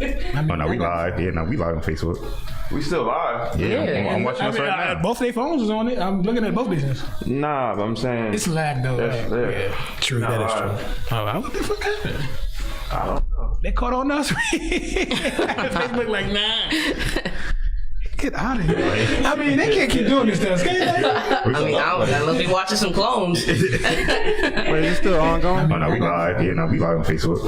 Oh no, we live. Yeah, no, we live on Facebook. We still live. Yeah. I'm watching this right now. Both their phones is on it. I'm looking at both business. Nah, but I'm saying It's lag though. That's Right? lit. Yeah, true. Not That is live. true. Oh, what the fuck happened? I don't know. They caught on us. Facebook like, nah. Get out of here. I mean, they can't keep doing this to us. Can they? I mean, I must be watching some clones. Wait, is it still ongoing? Oh no, we live. Yeah, no, we live on Facebook.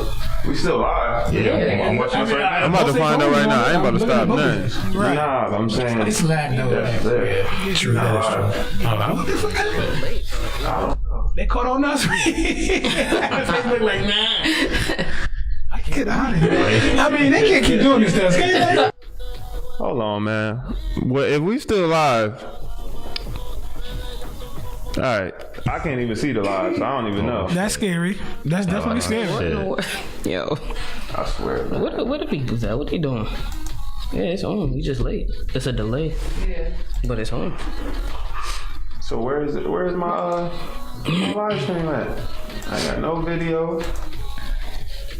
We still live. Yeah, I'm watching this right now. I'm about to find out right now. I ain't about to stop nothing. Right. Nah, but I'm saying It's lag though. That's Right? lit. Yeah, true. That is true. Oh, what the fuck happened? I don't know. They caught on us. Facebook like, nah. Get out of here. I mean, they can't keep doing this to us. Can they? Hold on, man. Well, if we still live, all right. I can't even see the live, so I don't even know. That's scary. That's definitely scary. Yo, I swear, man. what the people's at? What they doing? Yeah, it's on. We just late. It's a delay. Yeah. But it's on. So where is it? Where is my live stream at? I got no video.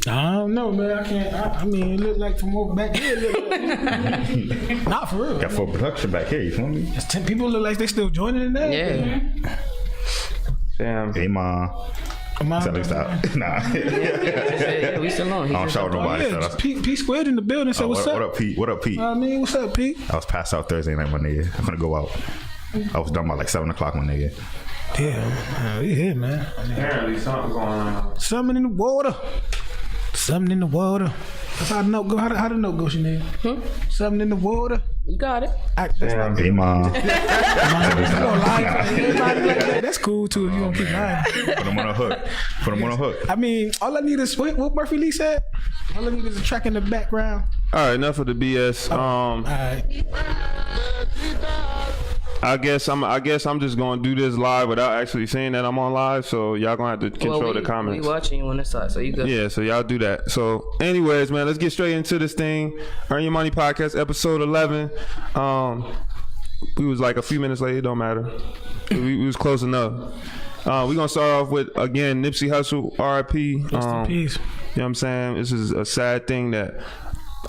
I don't know, man. I can't. I mean, it looked like from over back here. It looked not for real. Got full production back here. You feel me? It's 10 people look like they still joining in there. Yeah. Damn. Hey, ma. Tell me stop. Nah. Yeah, we still on. I don't shout Oh, nobody. yeah, Pete Squared in the building. Said, what's up? What up, Pete? What up, Pete? I mean, what's up, Pete? I was passed out Thursday night, my nigga. I'm gonna go out. I was done by like 7 o'clock, my nigga. Yeah, we here, man. Apparently something going on. Something in the water. Something in the water. That's how the note go. How the note go, Sinead? Something in the water. You got it. Damn. Hey, ma. That's cool too if you don't keep lying. Put him on a hook. Put him on a hook. I mean, all I need is what Murphy Lee said. All I need is a track in the background. All right, enough of the BS. All right. I guess I'm just gonna do this live without actually saying that I'm on live. So y'all gonna have to control the comments. We watching you on the side, so you good. Yeah, so y'all do that. So, anyways, man, let's get straight into this thing. Earn Your Money Podcast, episode 11. We was like a few minutes late. It don't matter. We was close enough. We're gonna start off with again Nipsey Hussle, R.I.P. Rest in peace. You know what I'm saying? This is a sad thing that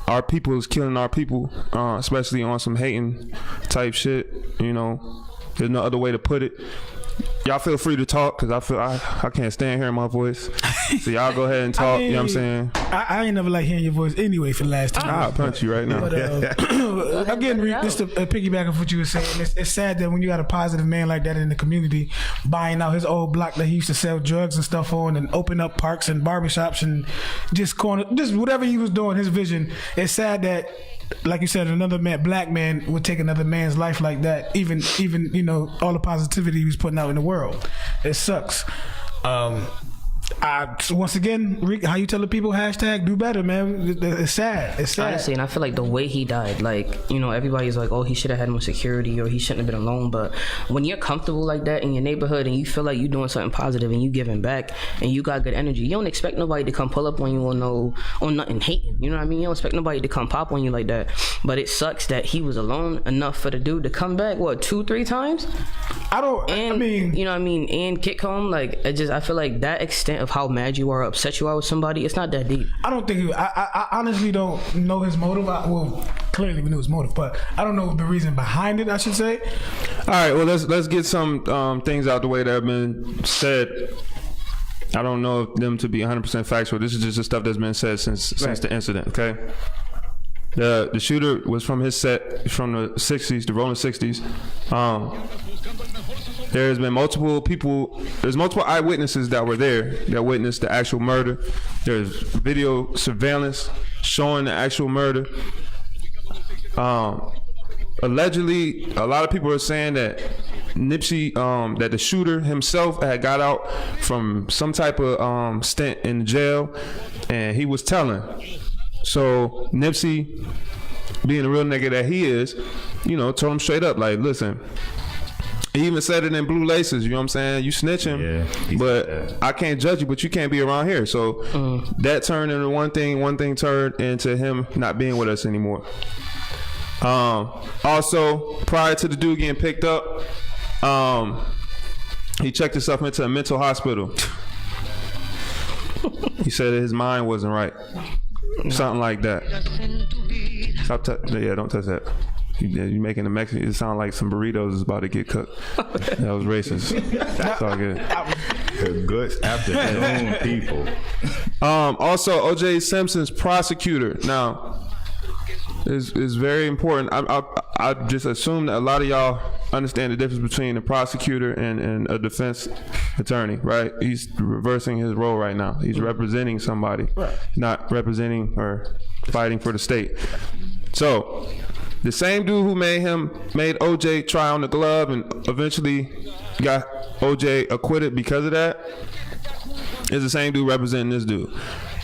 our people is killing our people, especially on some hating type shit. You know, there's no other way to put it. Y'all feel free to talk because I feel I can't stand hearing my voice. So y'all go ahead and talk. You know what I'm saying? I ain't never like hearing your voice anyway for the last 2 I'll years. punch you right now. But again, just to piggyback off what you were saying, it's sad that when you got a positive man like that in the community, buying out his old block that he used to sell drugs and stuff on, and open up parks and barbershops and just whatever he was doing, his vision. It's sad that, like you said, another black man would take another man's life like that. Even all the positivity he was putting out in the world. It sucks. So once again, Rick, how you tell the people hashtag do better, man. It's sad. It's sad. Honestly, and I feel like the way he died, like, everybody's like, oh, he should have had more security or he shouldn't have been alone. But when you're comfortable like that in your neighborhood and you feel like you're doing something positive and you giving back and you got good energy, you don't expect nobody to come pull up on you on nothing hating. You know what I mean? You don't expect nobody to come pop on you like that. But it sucks that he was alone enough for the dude to come back, 2-3 times? You know what I mean? And kick home. Like, I feel like that extent of how mad you are, upset you are with somebody, it's not that deep. I don't think I honestly don't know his motive. Clearly we knew his motive, but I don't know the reason behind it, I should say. All right, well let's get some things out the way that have been said. I don't know if them to be 100% factual. This is just the stuff that's been said since the incident. Okay. The shooter was from his set from the 60s, the rolling 60s. There's been there's multiple eyewitnesses that were there that witnessed the actual murder. There's video surveillance showing the actual murder. Allegedly, a lot of people are saying that Nipsey, that the shooter himself had got out from some type of stint in jail, and he was telling. So Nipsey, being the real nigga that he is, told him straight up, like, listen. He even said it in Blue Laces, you know what I'm saying? You snitching, but I can't judge you, but you can't be around here. So that turned into one thing turned into him not being with us anymore. Also, prior to the dude getting picked up, he checked himself into a mental hospital. He said that his mind wasn't right. something like that. Stop yeah, don't touch that. You making the Mexican, it sound like some burritos is about to get cooked. That was racist. It's all good. Good afternoon, people. Also, O.J. Simpson's prosecutor. Now, is very important. I just assume that a lot of y'all understand the difference between a prosecutor and a defense attorney, right? He's reversing his role right now. He's representing somebody, not representing or fighting for the state. So, the same dude who made OJ try on the glove and eventually got OJ acquitted because of that is the same dude representing this dude.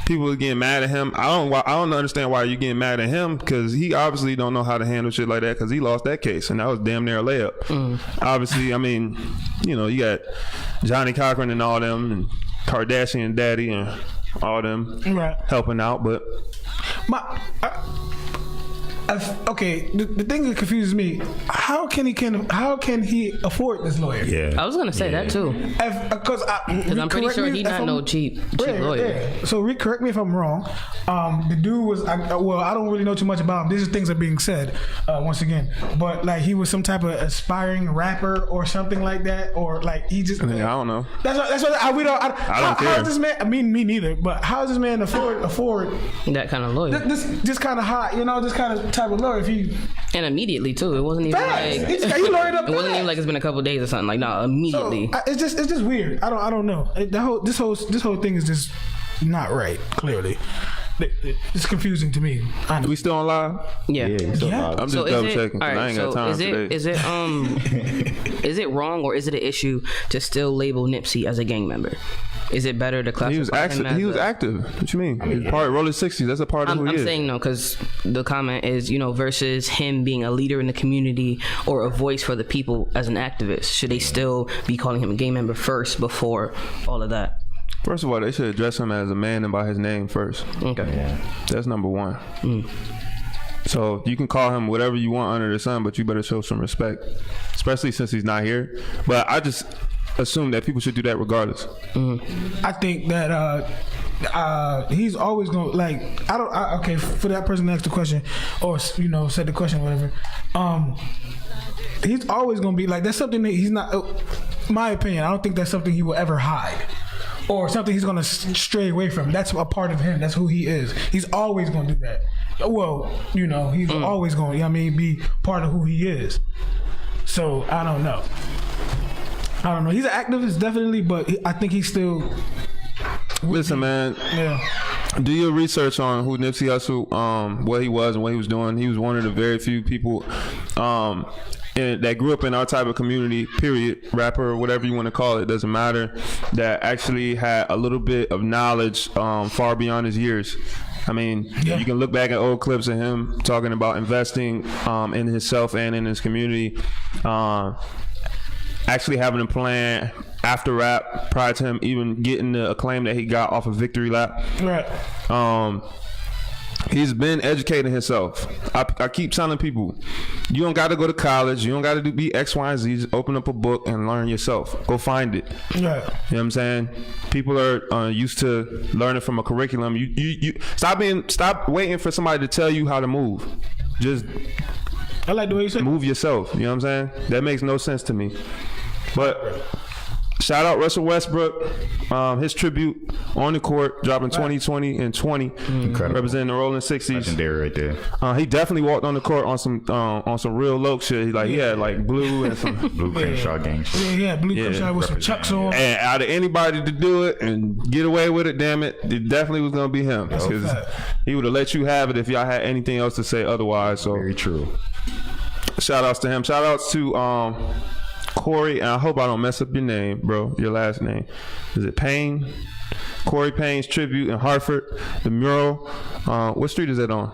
People are getting mad at him. I don't understand why you're getting mad at him, because he obviously don't know how to handle shit like that, because he lost that case and that was damn near a layup. Obviously, I mean, you know, you got Johnny Cochran and all them and Kardashian Daddy and all them helping out, but okay, the thing that confuses me: how can he afford this lawyer? Yeah, I was gonna say that too. Because I'm pretty sure he's not no cheap lawyer. Yeah. So correct me if I'm wrong. The dude was I don't really know too much about him. These are things that are being said once again, but like he was some type of aspiring rapper or something like that, or like he just. I don't know. That's what we don't. I don't care. How does this man? I mean, me neither. But how does this man afford that kind of lawyer? This kind of hot, this kind of type of lawyer. If he and immediately too, it wasn't even like he lawyered up. it wasn't even like it's been a couple days or something. Like no, immediately. So, it's just weird. I don't know. This whole thing is just not right. Clearly, it's confusing to me. Honestly. We still on live? Yeah. I'm just double checking. All right, I ain't got time today. Is it wrong, or is it an issue to still label Nipsey as a gang member? Is it better to classify him as he was active. What you mean? He's part of Rolling 60s. That's a part of who he is. I'm saying no, because the comment is, versus him being a leader in the community or a voice for the people as an activist. Should they still be calling him a gang member first before all of that? First of all, they should address him as a man and by his name first. Okay. Yeah. That's number one. So you can call him whatever you want under the sun, but you better show some respect, especially since he's not here. But I just assume that people should do that regardless. I think that he's always gonna okay, for that person to ask the question or said the question, whatever. He's always gonna be like, that's something that he's not. My opinion, I don't think that's something he will ever hide or something he's gonna stray away from. That's a part of him. That's who he is. He's always gonna do that. Well, he's always gonna, be part of who he is. So I don't know. He's an activist, definitely, but I think he's still. Listen, man. Yeah. Do your research on who Nipsey Hussle, what he was and what he was doing. He was one of the very few people that grew up in our type of community, period, rapper or whatever you want to call it, doesn't matter, that actually had a little bit of knowledge far beyond his years. I mean, you can look back at old clips of him talking about investing in himself and in his community. Actually having a plan after rap prior to him even getting the acclaim that he got off of Victory Lap. Right. He's been educating himself. I keep telling people, you don't got to go to college. You don't got to be X, Y, and Z. Just open up a book and learn yourself. Go find it. Right. You know what I'm saying? People are used to learning from a curriculum. You stop waiting for somebody to tell you how to move. Just I like the way you say move yourself. You know what I'm saying? That makes no sense to me. But shout out Russell Westbrook. His tribute on the court, dropping 2020 and 20, representing the Rolling 60s. Legendary right there. He definitely walked on the court on some real low shit. He had like blue and some Blue Crenshaw gang shit. Yeah, blue Crenshaw with some chucks on. And out of anybody to do it and get away with it, damn it definitely was gonna be him, because he would have let you have it if y'all had anything else to say otherwise. So Very true. shout outs to him. Shout outs to Corey, and I hope I don't mess up your name, bro. Your last name. Is it Payne? Corey Payne's tribute in Hartford. The mural. What street is that on?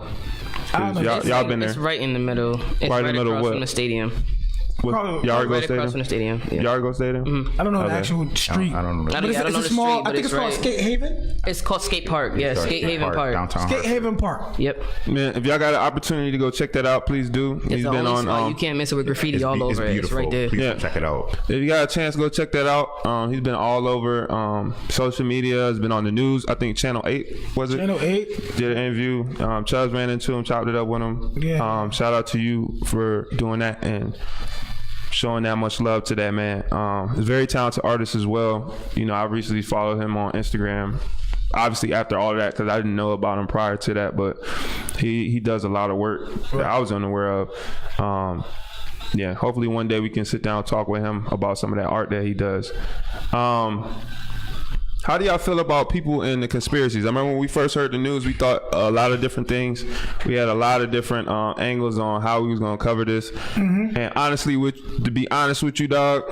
Y'all been there. It's right in the middle. It's right in the middle across of what? from the stadium. Yargo Right across from Stadium. the stadium. Yeah. Yargo Stadium. I don't know the Okay. actual street. I don't know. I But don't know it's the a small. street, but I think it's called right. Skate Haven. It's called Skate Park. Yeah, Skate Haven Park. Downtown. Skate Haven Park. Yep. Man, if y'all got an opportunity to go check that out, please do. It's He's the been only on. spot you can't miss it with graffiti all over it. It's beautiful. right there. Please Yeah. check it out. If you got a chance, go check that out. He's been all over social media. Has been on the news. I think Channel 8 was it? Channel 8. Did an interview. Chubbs ran into him, chopped it up with him. Yeah. Shout out to you for doing that and showing that much love to that man. He's a very talented artist as well. You know, I recently followed him on Instagram. Obviously, after all of that, because I didn't know about him prior to that, but he does a lot of work that I was unaware of. Yeah, hopefully one day we can sit down and talk with him about some of that art that he does. How do y'all feel about people in the conspiracies? I remember when we first heard the news, we thought a lot of different things. We had a lot of different angles on how we was going to cover this. And honestly, to be honest with you, dog,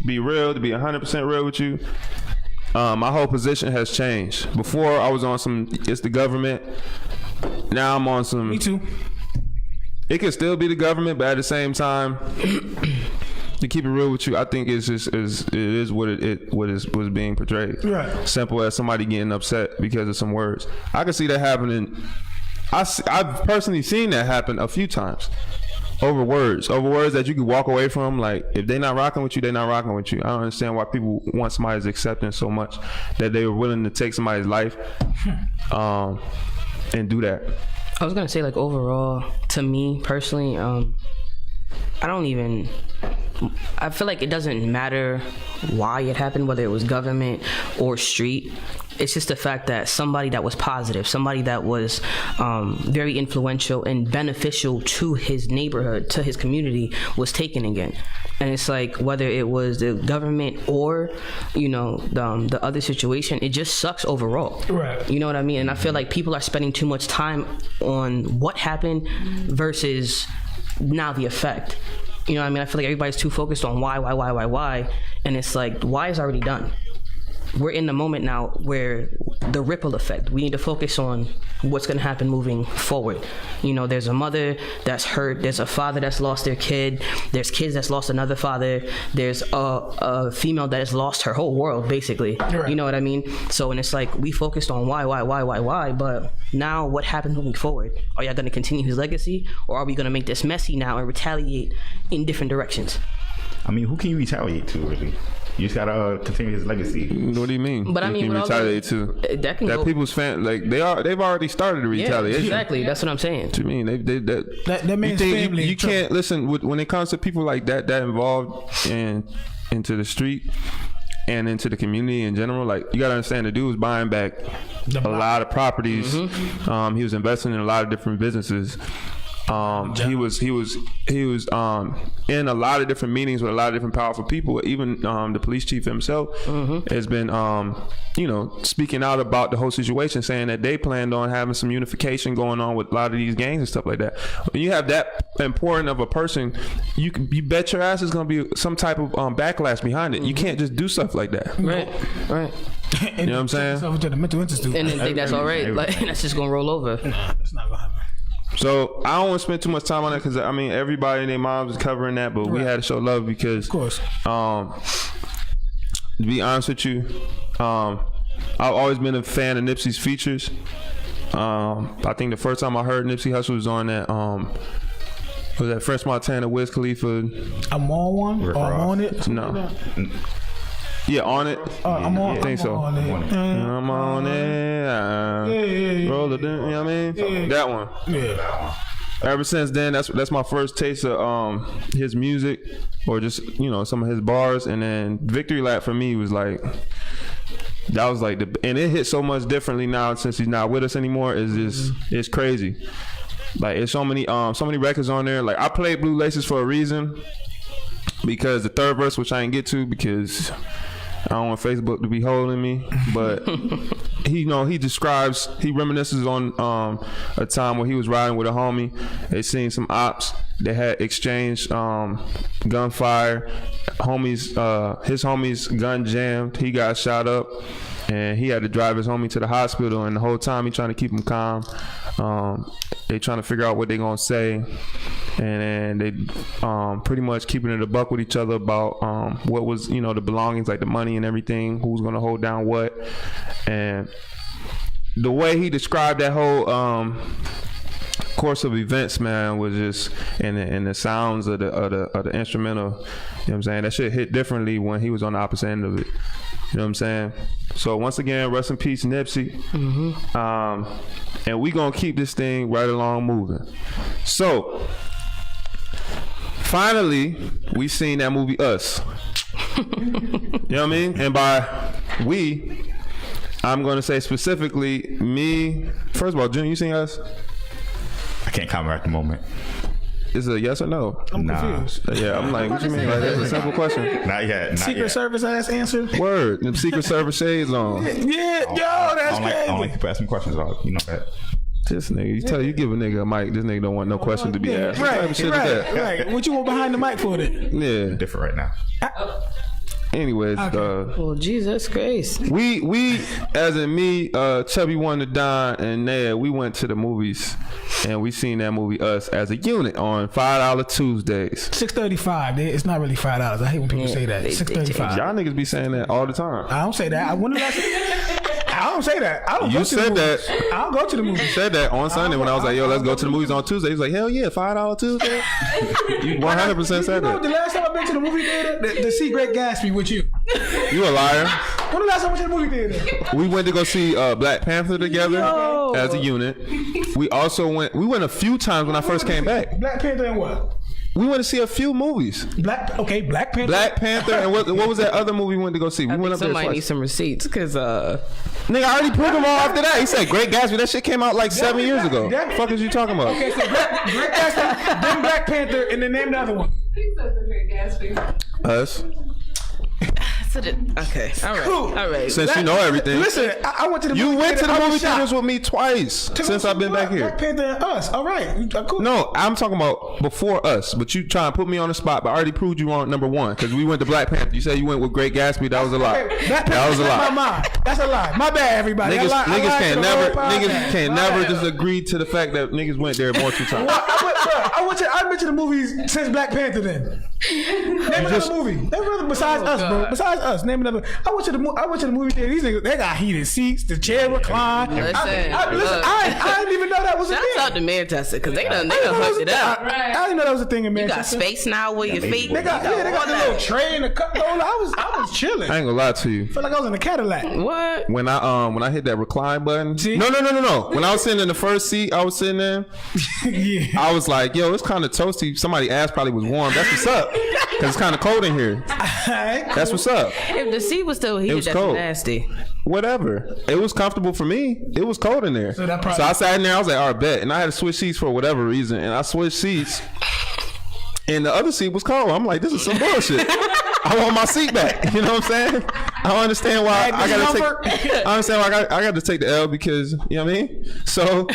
be real, to be 100% real with you, my whole position has changed. Before, I was on some, it's the government. Now I'm on some... Me too. It can still be the government, but at the same time... To keep it real with you, I think it is what was being portrayed. Right. Simple as somebody getting upset because of some words. I can see that happening. I've personally seen that happen a few times over words that you could walk away from. Like if they're not rocking with you, they're not rocking with you. I don't understand why people want somebody's acceptance so much that they were willing to take somebody's life and do that. I was gonna say, like, overall, to me personally, I feel like it doesn't matter why it happened, whether it was government or street. It's just the fact that somebody that was positive, somebody that was very influential and beneficial to his neighborhood, to his community, was taken again. And it's like, whether it was the government or, you know, the other situation, it just sucks overall. Right. You know what I mean? And I feel like people are spending too much time on what happened versus now the effect. You know what I mean? I feel like everybody's too focused on why, and it's like, why is already done. We're in the moment now where the ripple effect, we need to focus on what's going to happen moving forward. You know, there's a mother that's hurt, there's a father that's lost their kid, there's kids that's lost another father, there's a female that has lost her whole world, basically. Right. You know what I mean? So, and it's like, we focused on why, but now what happens moving forward? Are y'all going to continue his legacy, or are we going to make this messy now and retaliate in different directions? I mean, who can you retaliate to, really? You just gotta continue his legacy. What do you mean? But I mean, you with all retaliate the- to that can that go- people's fan like they've already started a Yeah, retaliation. exactly. That's what I'm saying. What you mean? That man's you family. You can't listen when it comes to people like that involved into the street and into the community in general. Like, you gotta understand, the dude was buying back a lot of properties. He was investing in a lot of different businesses. He was in a lot of different meetings with a lot of different powerful people. Even the police chief himself has been speaking out about the whole situation, saying that they planned on having some unification going on with a lot of these gangs and stuff like that. When you have that important of a person, you bet your ass is going to be some type of backlash behind it. You can't just do stuff like that. Right. And You know what I'm saying? yourself into the mental institute. And then think that's all right. Like, that's just gonna roll over. Nah, that's not gonna happen. So I don't want to spend too much time on that because I mean everybody and their moms is covering that, but we had to show love because, Of course. to be honest with you, I've always been a fan of Nipsey's features. I think the first time I heard Nipsey Hussle was on that was that French Montana, Wiz Khalifa. I'm on one. Rick Or I'm Ross. on it. No, yeah, on it. I'm on. I think I'm so. On it. I'm on it. yeah. Roll it, you know what I mean? Yeah. That one. Yeah. Ever since then, that's my first taste of his music, or just some of his bars. And then Victory Lap for me was like, that was like and it hit so much differently now since he's not with us anymore. It's crazy. Like, it's so many records on there. Like, I played Blue Laces for a reason, because the third verse, which I didn't get to because I don't want Facebook to be holding me, but he reminisces on a time where he was riding with a homie. They seen some ops. They had exchanged gunfire. His homie's gun jammed. He got shot up, and he had to drive his homie to the hospital. And the whole time he trying to keep him calm. They trying to figure out what they gonna say. and they pretty much keeping it a buck with each other about what was, you know, the belongings, like the money and everything, who's gonna hold down what. And the way he described that whole course of events, man, was just, and the sounds of the instrumental, you know what I'm saying, that shit hit differently when he was on the opposite end of it. You know what I'm saying? So once again, rest in peace, Nipsey. And we gonna keep this thing right along moving. So finally, we seen that movie Us. You know what I mean? And by we, I'm gonna say specifically me. First of all, Junior, you seen Us? I can't comment at the moment. Is it a yes or no? I'm confused. Yeah, I'm like, what you mean? Like, that's a simple question. Not yet. Not Secret yet. Service ass answer. Word. The Secret Service shades on. Yeah, yo, that's I don't like crazy. people asking questions. You know that. This nigga, you give a nigga a mic, this nigga don't want no question to be asked. What type of shit is that? Right. What you want behind the mic for then? Yeah. Different right now. Anyways, Well, Jesus Christ. we as in me, Chubby One, the Don, and Ned, we went to the movies and we seen that movie Us as a unit on $5 Tuesdays. $6.35. It's not really $5. I hate when people say that. $6.35. Y'all niggas be saying that all the time. I don't say that. I don't say that. I don't You go to the said movies. that. I don't go to the movies. Said that on Sunday when I was like, yo, let's go to the movies on Tuesday. He was like, hell yeah, $5 Tuesday. You 100% said You know, the that. last time I've been to the movie theater, to see Great Gatsby with you. You a liar. When the last time I went to the movie theater? We went to go see Black Panther together as a unit. We also went a few times when I first came back. Black Panther and what? We went to see a few movies. Black Panther. Black Panther and what was that other movie we went to go see? We went up there Somebody twice. needs some receipts because Nigga, I already proved them all after that. He said Great Gatsby. That shit came out like 7 years ago. That- What the fuck is you talking about? Okay, so Great Gatsby, then Black Panther, and then name the other one. He said the Great Gatsby. Us. okay. All right. Since you know everything. Listen, I went to the You movie went to theater. the I was movie theaters shocked. with me twice since I've been back here. Black Panther and Us. All right. Cool. No, I'm talking about before Us, but you trying to put me on the spot, but I already proved you wrong, number one, because we went to Black Panther. You said you went with Great Gatsby. That was a lie. Okay, Black That was a Panther, lie. my mind. That's a lie. My bad, everybody. Niggas, I lied niggas to can't the never, whole podcast. niggas can't My never bad. just agree to the fact that niggas went there more than 2 times. I've been to the movies since Black Panther. Then name another movie. Name another besides us, bro. Besides us, name another. I went to the movie theater. These niggas, they got heated seats. The chair recline. Listen, I didn't even know that was a Shouts thing. out to Manchester because they done I hooked it up. I didn't know that was a thing in You got Manchester. space now where your feet. They got the little tray and the cup holder. I was chilling. I ain't gonna lie to you. Felt like I was in a Cadillac. What? When I hit that recline button. See? No. When I was sitting in the first seat, I was sitting there. Yeah. I was like, yo, it's kind of toasty. Somebody's ass probably was warm. That's what's up. Cause it's kind of cold in here. That's what's up. If the seat was still heated, was that's cold. nasty. Whatever. It was comfortable for me. It was cold in there. So So, that probably- I sat in there. I was like, all right, bet. And I had to switch seats for whatever reason. And I switched seats. And the other seat was cold. I'm like, this is some bullshit. I want my seat back. You know what I'm saying? I don't understand why I gotta take. I understand why I got to take the L because you know what I mean. So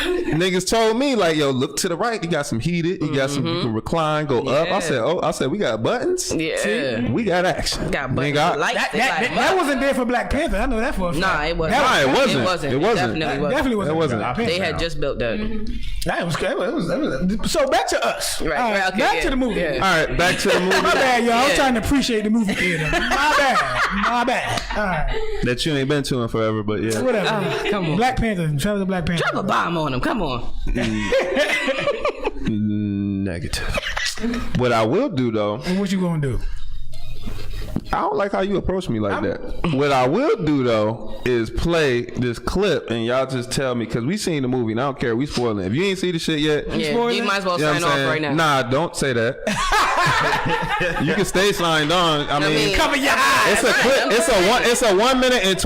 niggas told me like, yo, look to the right. You got some heated. You got some. You can recline, go up. I said, we got buttons. Yeah. We got action. Got Nigga, buttons. Lights. That wasn't there for Black Panther. I know that for a fact. Nah, it wasn't. Nah, it wasn't. It wasn't. It wasn't. Definitely wasn't. Definitely wasn't. It wasn't. Black Panther. They had just built that. That was so back to us. Right, All right, okay, back yeah, to the movie. yeah. All right, back to the movie My bad, y'all. I'm Yeah. trying to appreciate the movie theater. My bad. All right. that you ain't been to in forever, but yeah. Whatever. Come on. Black Panther. Travis the Black Panther. Drop a bomb on him. Come on. Negative. What I will do though, What you gonna do? I don't like how you approach me like that. What I will do though is play this clip and y'all just tell me because we seen the movie and I don't care. We spoiling it. If you ain't see the shit yet, Yeah, spoiling you it? might as well you know sign what I'm off saying? right now. Nah, don't say that. You can stay signed on. I mean, Cover your eyes. it's a clip. It's a 1 minute and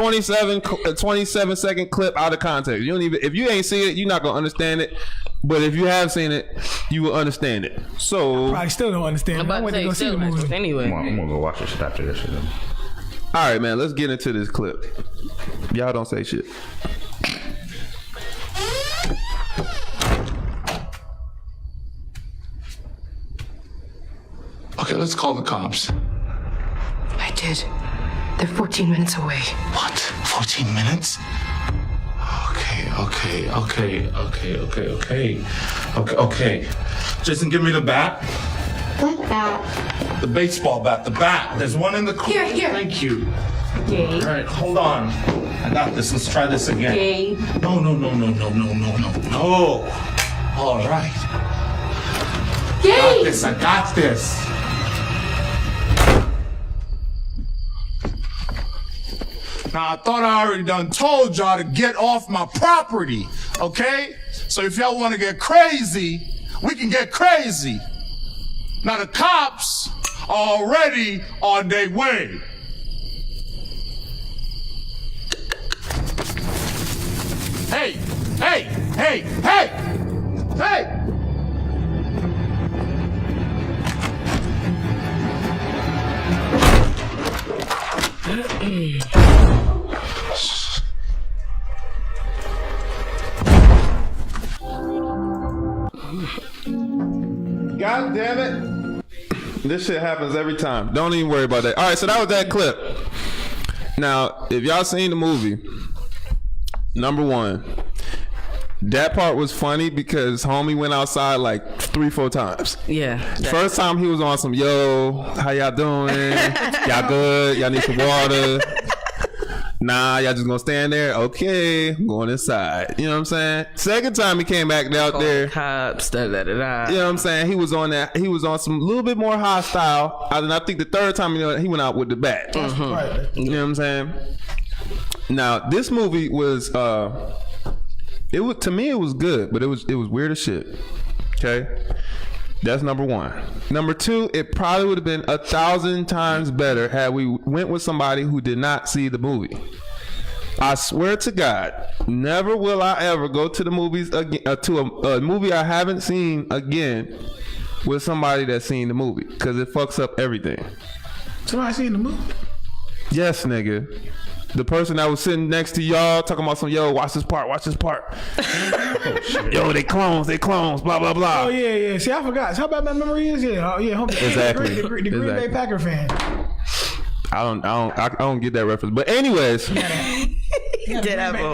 27 second clip out of context. You don't even if you ain't see it, you're not gonna understand it. But if you have seen it, you will understand it. So, Probably still don't understand. I'm I about went to to go say see the still movie. anyway. I'm gonna go watch this shit after this shit. all right, man, let's get into this clip. Y'all don't say shit. Okay, let's call the cops. I did. They're 14 minutes away. What? 14 minutes? Okay, Okay. Jason, give me the bat. What bat? The baseball bat. The bat. There's one in the corner. Here. Thank you. Gabe. All right, hold on. I got this. Let's try this again. Gabe. No. All right. Gabe. I got this. Now, I thought I already done told y'all to get off my property, okay? So if y'all want to get crazy, we can get crazy. Now, the cops are already on their way. Hey! God damn it. This shit happens every time. Don't even worry about that. All right, so that was that clip. Now, if y'all seen the movie, number one, that part was funny because homie went outside like 3-4 times. Yeah. First time he was on some, yo, how y'all doing? Y'all good? Y'all need some water? Nah, y'all just gonna stand there? Okay, I'm going inside. You know what I'm saying? Second time he came back out there. Cops, da. You know what I'm saying? He was on that. He was on some little bit more hostile. And I think the third time he went out with the bat. Right. You know what I'm saying? Now this movie was it was, to me it was good, but it was weird as shit. Okay, that's number one. Number two, it probably would have been 1,000 times better had we went with somebody who did not see the movie. I swear to God, never will I ever go to the movies again, to a movie I haven't seen again with somebody that's seen the movie, because it fucks up everything. Somebody seen the movie? Yes, nigga. The person that was sitting next to y'all talking about some, yo, watch this part. Yo, they clones, blah, blah, blah. Oh, yeah. See, I forgot. So how bad my memory is? Yeah, homie. Exactly. The Green Bay Packer fan. I don't get that reference. But anyways, He did have a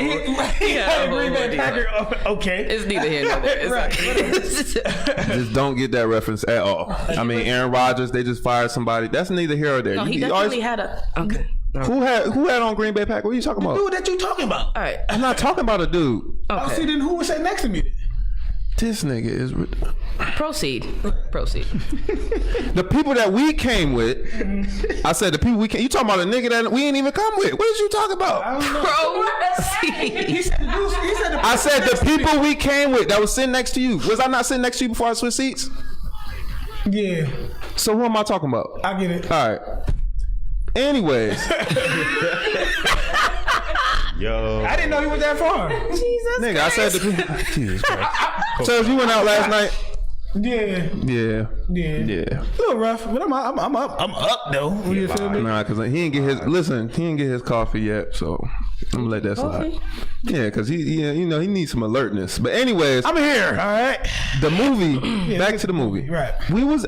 Green Bay Packer. Okay. It's neither here nor there. It's just don't get that reference at all. I mean, Aaron Rodgers, they just fired somebody. That's neither here or there. No, he You definitely always- had a. Okay. Who had on Green Bay Packer? What are you talking about? Dude, that you talking about? All right. I'm not talking about a dude. Oh, see, then who was sitting next to me? This nigga is Proceed. the people that we came with. I said the people we came. You talking about a nigga that we ain't even come with? What did you talk about? Proceed. He said the I said the people we came with that was sitting next to you. Was I not sitting next to you before I switched seats? Yeah, So who am I talking about? I get it. All right. Anyways, Yo. I didn't know he was that far. nigga, I said the people. Jesus Christ. So if you went out last night. Yeah. Yeah. A little rough, but I'm up though. You feel me? Nah, cause he didn't get his coffee yet, so I'm gonna let that slide. Yeah, cause he needs some alertness. But anyways, I'm here. All right. the movie. Back to the movie. Right.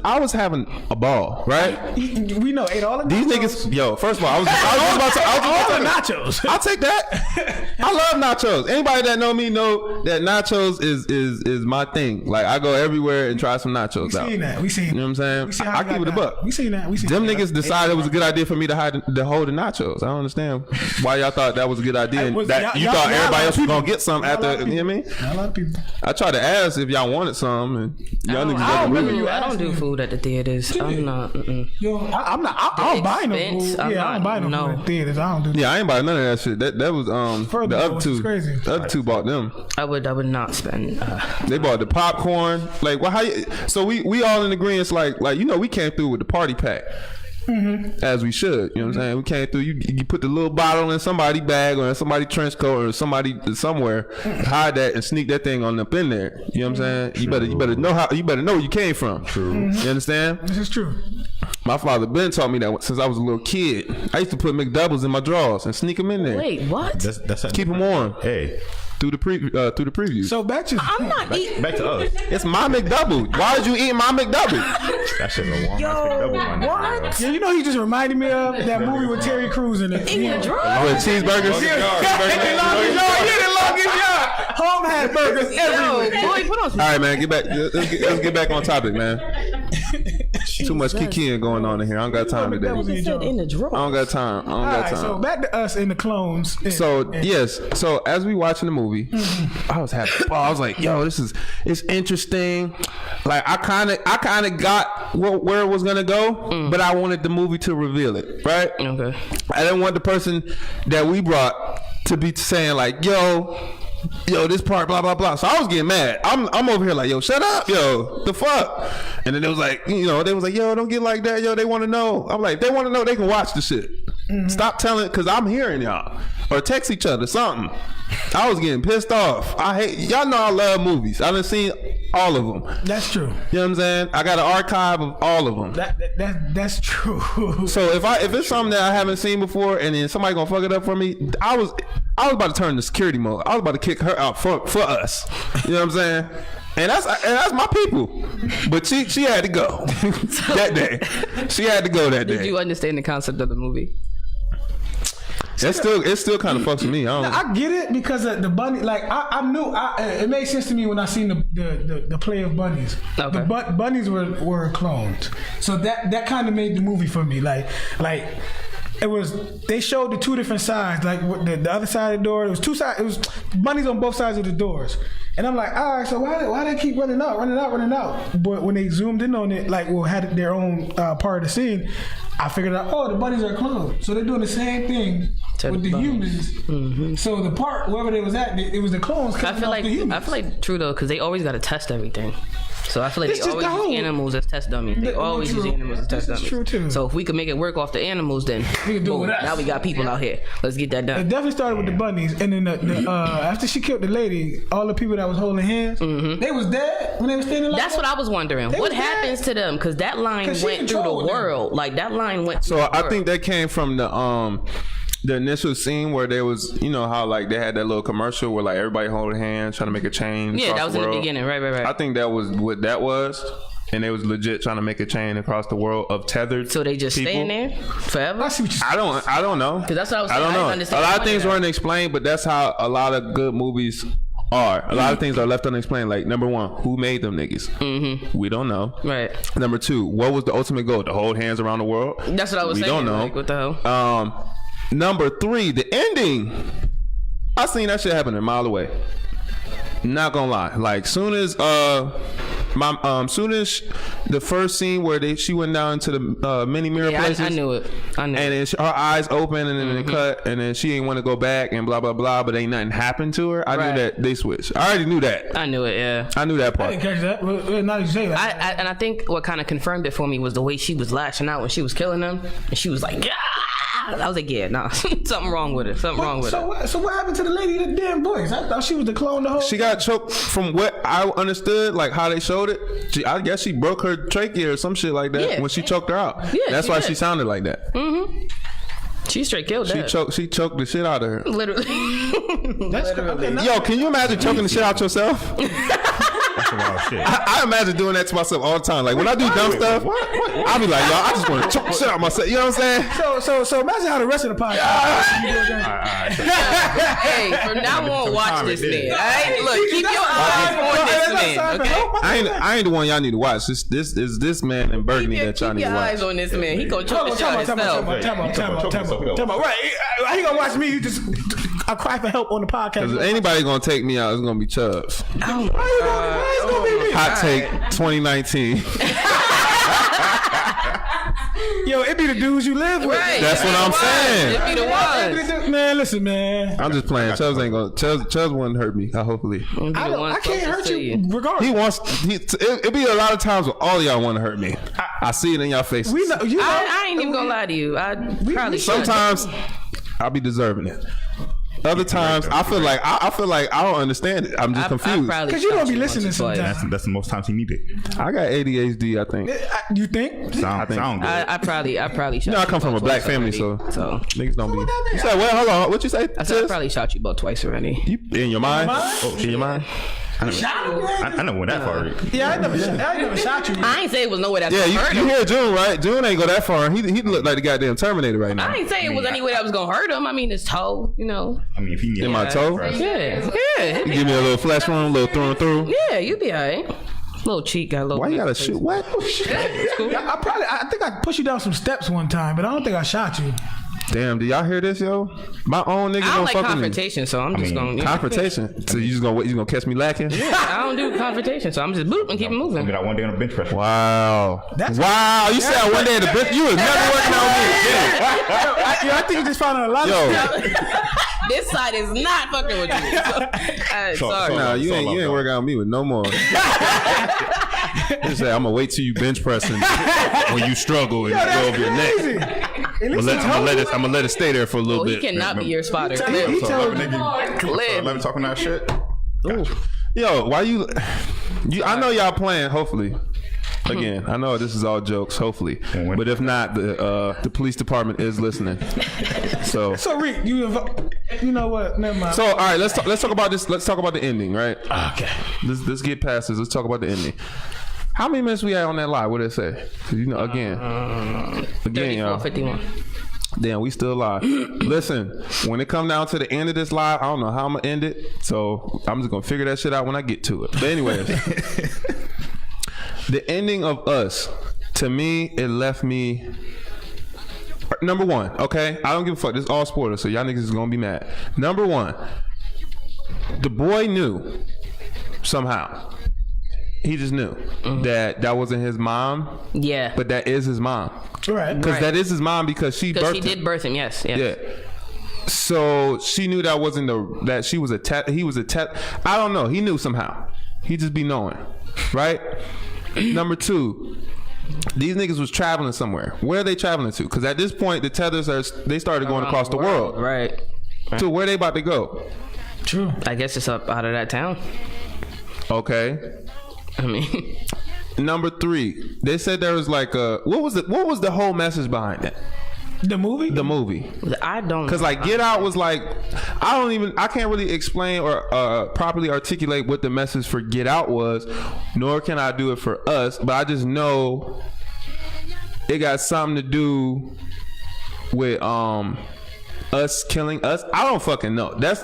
I was having a ball, right? We know ate all the These nachos. niggas, yo. First of all, I was about to. all the nachos. I'll take that. I love nachos. Anybody that know me know that nachos is my thing. Like I go everywhere and try some nachos out. We seen You know what I'm saying? We seen how I you keep got it a down. buck. We seen that. Them niggas decided it was a good idea for me to hold the nachos. I don't understand why y'all thought that was a good idea and that you thought everybody else was gonna get some after. You know what I mean? A lot of people. I tried to ask if y'all wanted some, and y'all niggas I never really. don't do food at the theaters. I'm not. Yo, I'm not. I don't buy no expense, food. I'm Yeah, I don't buy no not- food no. at theaters. I don't do. Yeah, I ain't buy none of that shit. That was the Further, other which two. is crazy. The other two bought them. I would not spend. They bought the popcorn. Like, well, how you? So we all in agreement. Like we came through with the party pack. As we should, you know what I'm saying? We came through. You put the little bottle in somebody's bag or in somebody's trench coat or somebody somewhere, hide that and sneak that thing on up in there. You know what I'm saying? You better know where you came from. True. You understand? This is true. My father Ben taught me that since I was a little kid. I used to put McDoubles in my drawers and sneak them in there. Wait, what? That's Keep them warm. Hey, through the preview. So back to I'm not eating. Back to us. It's my McDouble. Why did you eat my McDouble? That shit's a warm ass double one. What? yeah, you know he just reminded me of that movie with Terry Crews in it. In your drug? With cheeseburgers. Home had burgers Yo, everywhere. boy, put on some. All right, man. Get back. Let's get back on topic, man. Too much kikiing going on in here. I don't got time today. was You said in the drawer. I don't got time. All right, so back to us and the clones. So yes, so as we watching the movie, I was happy. I was like, "Yo, it's interesting." Like I kind of got where it was gonna go, but I wanted the movie to reveal it, right? Okay. I didn't want the person that we brought to be saying like, "Yo, this part, blah blah blah." So I was getting mad. I'm over here like, "Yo, shut up, yo, the fuck." And then it was like, they was like, "Yo, don't get like that, yo. They want to know." I'm like, "They want to know. They can watch the shit. Stop telling, cause I'm hearing y'all, or text each other something." I was getting pissed off. Y'all know I love movies. I done seen all of them. That's true. You know what I'm saying? I got an archive of all of them. That's true. So if it's something that I haven't seen before, and then somebody gonna fuck it up for me, I was about to turn to security mode. I was about to kick her out for us. You know what I'm saying? And that's my people. But she had to go that day. She had to go that day. Did you understand the concept of the movie? It still kind of fucks with me. I get it because of the bunny. Like I knew it made sense to me when I seen the play of bunnies. Okay. The bunnies were clones, so that kind of made the movie for me. Like it was. They showed the two different sides. Like the other side of the door, it was two sides. It was bunnies on both sides of the doors. And I'm like, all right, so why they keep running out? But when they zoomed in on it, had their own part of the scene, I figured out, the bunnies are clones. So they're doing the same thing with the humans. Mm-hmm. So the part, wherever they was at, it was the clones coming off the humans. I feel like true though, because they always got to test everything. So I feel like It's they just always the whole- use animals as test dummies. They always use animals as test This is dummies. true, too. So if we could make it work off the animals, then We can do it boom, with us. now we got people out here. Let's get that It done. definitely started with the bunnies, and then after she killed the lady, all the people that was holding hands, they was dead when they was standing like That's that. what I was wondering. They What was dead. happens to them? Because that line 'Cause she went through the controlled them. world. Like that line went. So through the I world. think that came from the initial scene where there was, how like they had that little commercial where like everybody holding hands trying to make a change. Yeah, across that was in the world. beginning. Right. I think that was what that was, and they was legit trying to make a chain across the world of tethered. So they just people. staying there forever. I see what you I don't know. 'Cause that's what I was I saying. don't I know. didn't understand A lot the of point things of that. weren't explained, but that's how a lot of good movies are. A lot of things are left unexplained. Like number one, who made them niggas? Mm-hmm. We don't know. Right. Number two, what was the ultimate goal? To hold hands around the world? That's what I was We saying. don't know. Like, what the hell? Number three, the ending. I seen that shit happening a mile away. Not gonna lie. Like soon as soon as the first scene where she went down into the mini mirror Yeah, places. I knew it. I knew. And it. then her eyes open, and then it cut, and then she ain't want to go back, and blah blah blah. But ain't nothing happened to her. I Right. knew that they switched. I already knew that. I knew it. Yeah. I knew that I part. didn't catch that. Well, now that you say that. And I think what kind of confirmed it for me was the way she was lashing out when she was killing them, and she was like, "Yeah." I was like, "Yeah, nah, something wrong with it. Something wrong with it." So what happened to the lady with the damn voice? I thought she was the clone the whole. She got choked from what I understood, like how they showed it. I guess she broke her trachea or some shit like that Yeah. when she choked her out. Yeah, That's she why did. she sounded like that. She straight killed She that. choked the shit out of her. Literally. That's okay. Now, Yo, can you imagine choking the shit out yourself? That's some wild shit. I imagine doing that to myself all the time. Like when I do dumb stuff, I'll be like, yo, I just want to choke the shit out myself. You know what I'm saying? so imagine how the rest of the podcast. Hey, from now on, watch this man. All right, look, keep your eyes on this man. Okay. I ain't the one y'all need to watch. This is this man in Burgundy that y'all Keep need your to eyes watch. on this man. He gonna choke the shit out himself. Time out. Right. He gonna watch me. You just I cry for help on the podcast. If anybody gonna take me out, it's gonna be Chubbs. Oh my God. It's gonna be me. Hot take 2019. Yo, it be the dudes you live with. Right. That's what I'm saying. It be the ones. Man, listen, man. I'm just playing. Chubbs ain't gonna. Chubbs wouldn't hurt me. Hopefully, I can't hurt you regardless. he wants. It be a lot of times where all y'all want to hurt me. I see it in y'all faces. We know, you know, I ain't even gonna lie to you. I probably should. Sometimes I'll be deserving it. Other times, I feel like I don't understand it. I'm just confused. Because you don't be listening sometimes. That's the most times he needed. I got ADHD, I think. You think? Sound good. I probably shot You know, I you come from a about black twice family, already. so niggas don't be. You said, well, hold on. What you say? I said I sis? probably shot you about twice already. You, in your mind? In your mind? I never went that far. Yeah, I never shot you. I ain't say it was nowhere that Yeah, was gonna hurt you him. hear June, right? June ain't go that far. He look like the goddamn Terminator right now. I ain't say it was anywhere that was gonna hurt him. I mean, his toe, you know. I mean, if he In my toe? Yeah. You give me a little flash room, a little through and through. Yeah, you be alright. Little cheek got a little. Why you gotta shoot? What? I think I pushed you down some steps one time, but I don't think I shot you. Damn, do y'all hear this, yo? My own nigga I don't don't like fuck with me. confrontation, so I'm just gonna. Confrontation? So you gonna catch me lacking? I don't do confrontation, so I'm just boop and keep it moving. Get out one day on the bench press. Wow. That's- Wow. You said one day at the bench. You was never working on me again. I think you just found out a lot of Yo. This side is not fucking with you. Sorry. Nah, you ain't working on me with no more. He said, I'm gonna wait till you bench pressing when you struggle and go over your neck. I'm gonna let it stay there for a little Well, he bit. cannot be your spotter. He Clearly. told you. Let me talking that shit. Yo, why you? I know y'all playing. Hopefully, again, I know this is all jokes. Hopefully, but if not, the police department is listening. So Rick, you know what? Never mind. So all right, let's talk about this. Let's talk about the ending, right? Okay. Let's get past this. Let's talk about the ending. How many minutes we had on that live? What did it say? 'Cause you know, again, y'all. 51. Damn, we still live. Listen, when it come down to the end of this live, I don't know how I'm gonna end it. So I'm just gonna figure that shit out when I get to it. But anyways, the ending of Us, to me, it left me. Number one, okay? I don't give a fuck. This is all spoilers, so y'all niggas is gonna be mad. Number one, the boy knew somehow. He just knew that wasn't his mom, Yeah. but that is his mom. Right. Because that is his mom because she Because birthed she did him. birth him, yes. Yeah. So she knew that wasn't that she was he was I don't know. He knew somehow. He just be knowing, right? Number two, these niggas was traveling somewhere. Where are they traveling to? Because at this point, the tethers they started going across the world. Right. So where they about to go? True. I guess it's up out of that town. Okay. I mean, Number three, they said there was like a what was the whole message behind that? The movie? The movie. I don't. Because like Get Out was like I can't really explain or properly articulate what the message for Get Out was, nor can I do it for Us, but I just know it got something to do with us killing us. I don't fucking know. That's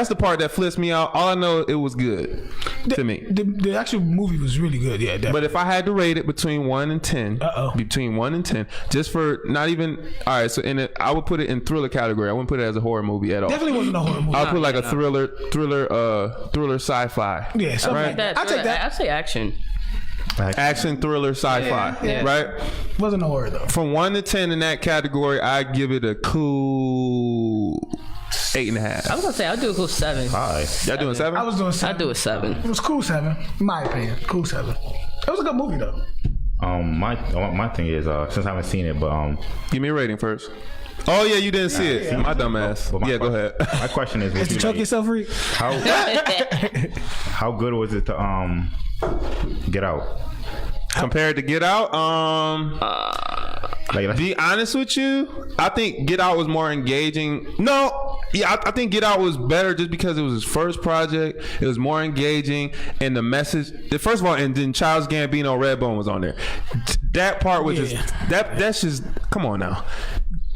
the part that flips me out. All I know, it was good to me. The actual movie was really good. Yeah, definitely. But if I had to rate it between 1 and 10, between 1 and 10, just for not even all right. So I would put it in thriller category. I wouldn't put it as a horror movie at all. Definitely wasn't a horror movie. I'll put like a thriller sci-fi. Yeah, something right? like that. I'll take that. I'd say action. Action, thriller, sci-fi. Yeah. Right? Wasn't a horror though. From 1 to 10 in that category, I give it a cool 8.5. I was gonna say I'll do a cool 7. Y'all doing 7? I was doing I'd 7. do a 7. It was cool 7, in my opinion. Cool 7. It was a good movie though. My thing is since I haven't seen it, but Give me a rating first. Oh yeah, you didn't see it. My dumb ass. but Yeah, go ahead. My question is, Did you choke yourself, Reed? how good was it to Get Out? Compared to Get Out, Like, be honest with you, I think Get Out was more engaging. No, yeah, I think Get Out was better just because it was his first project. It was more engaging, and the message. First of all, and then Charles Gambino, Redbone was on there. That part was just that's just come on now.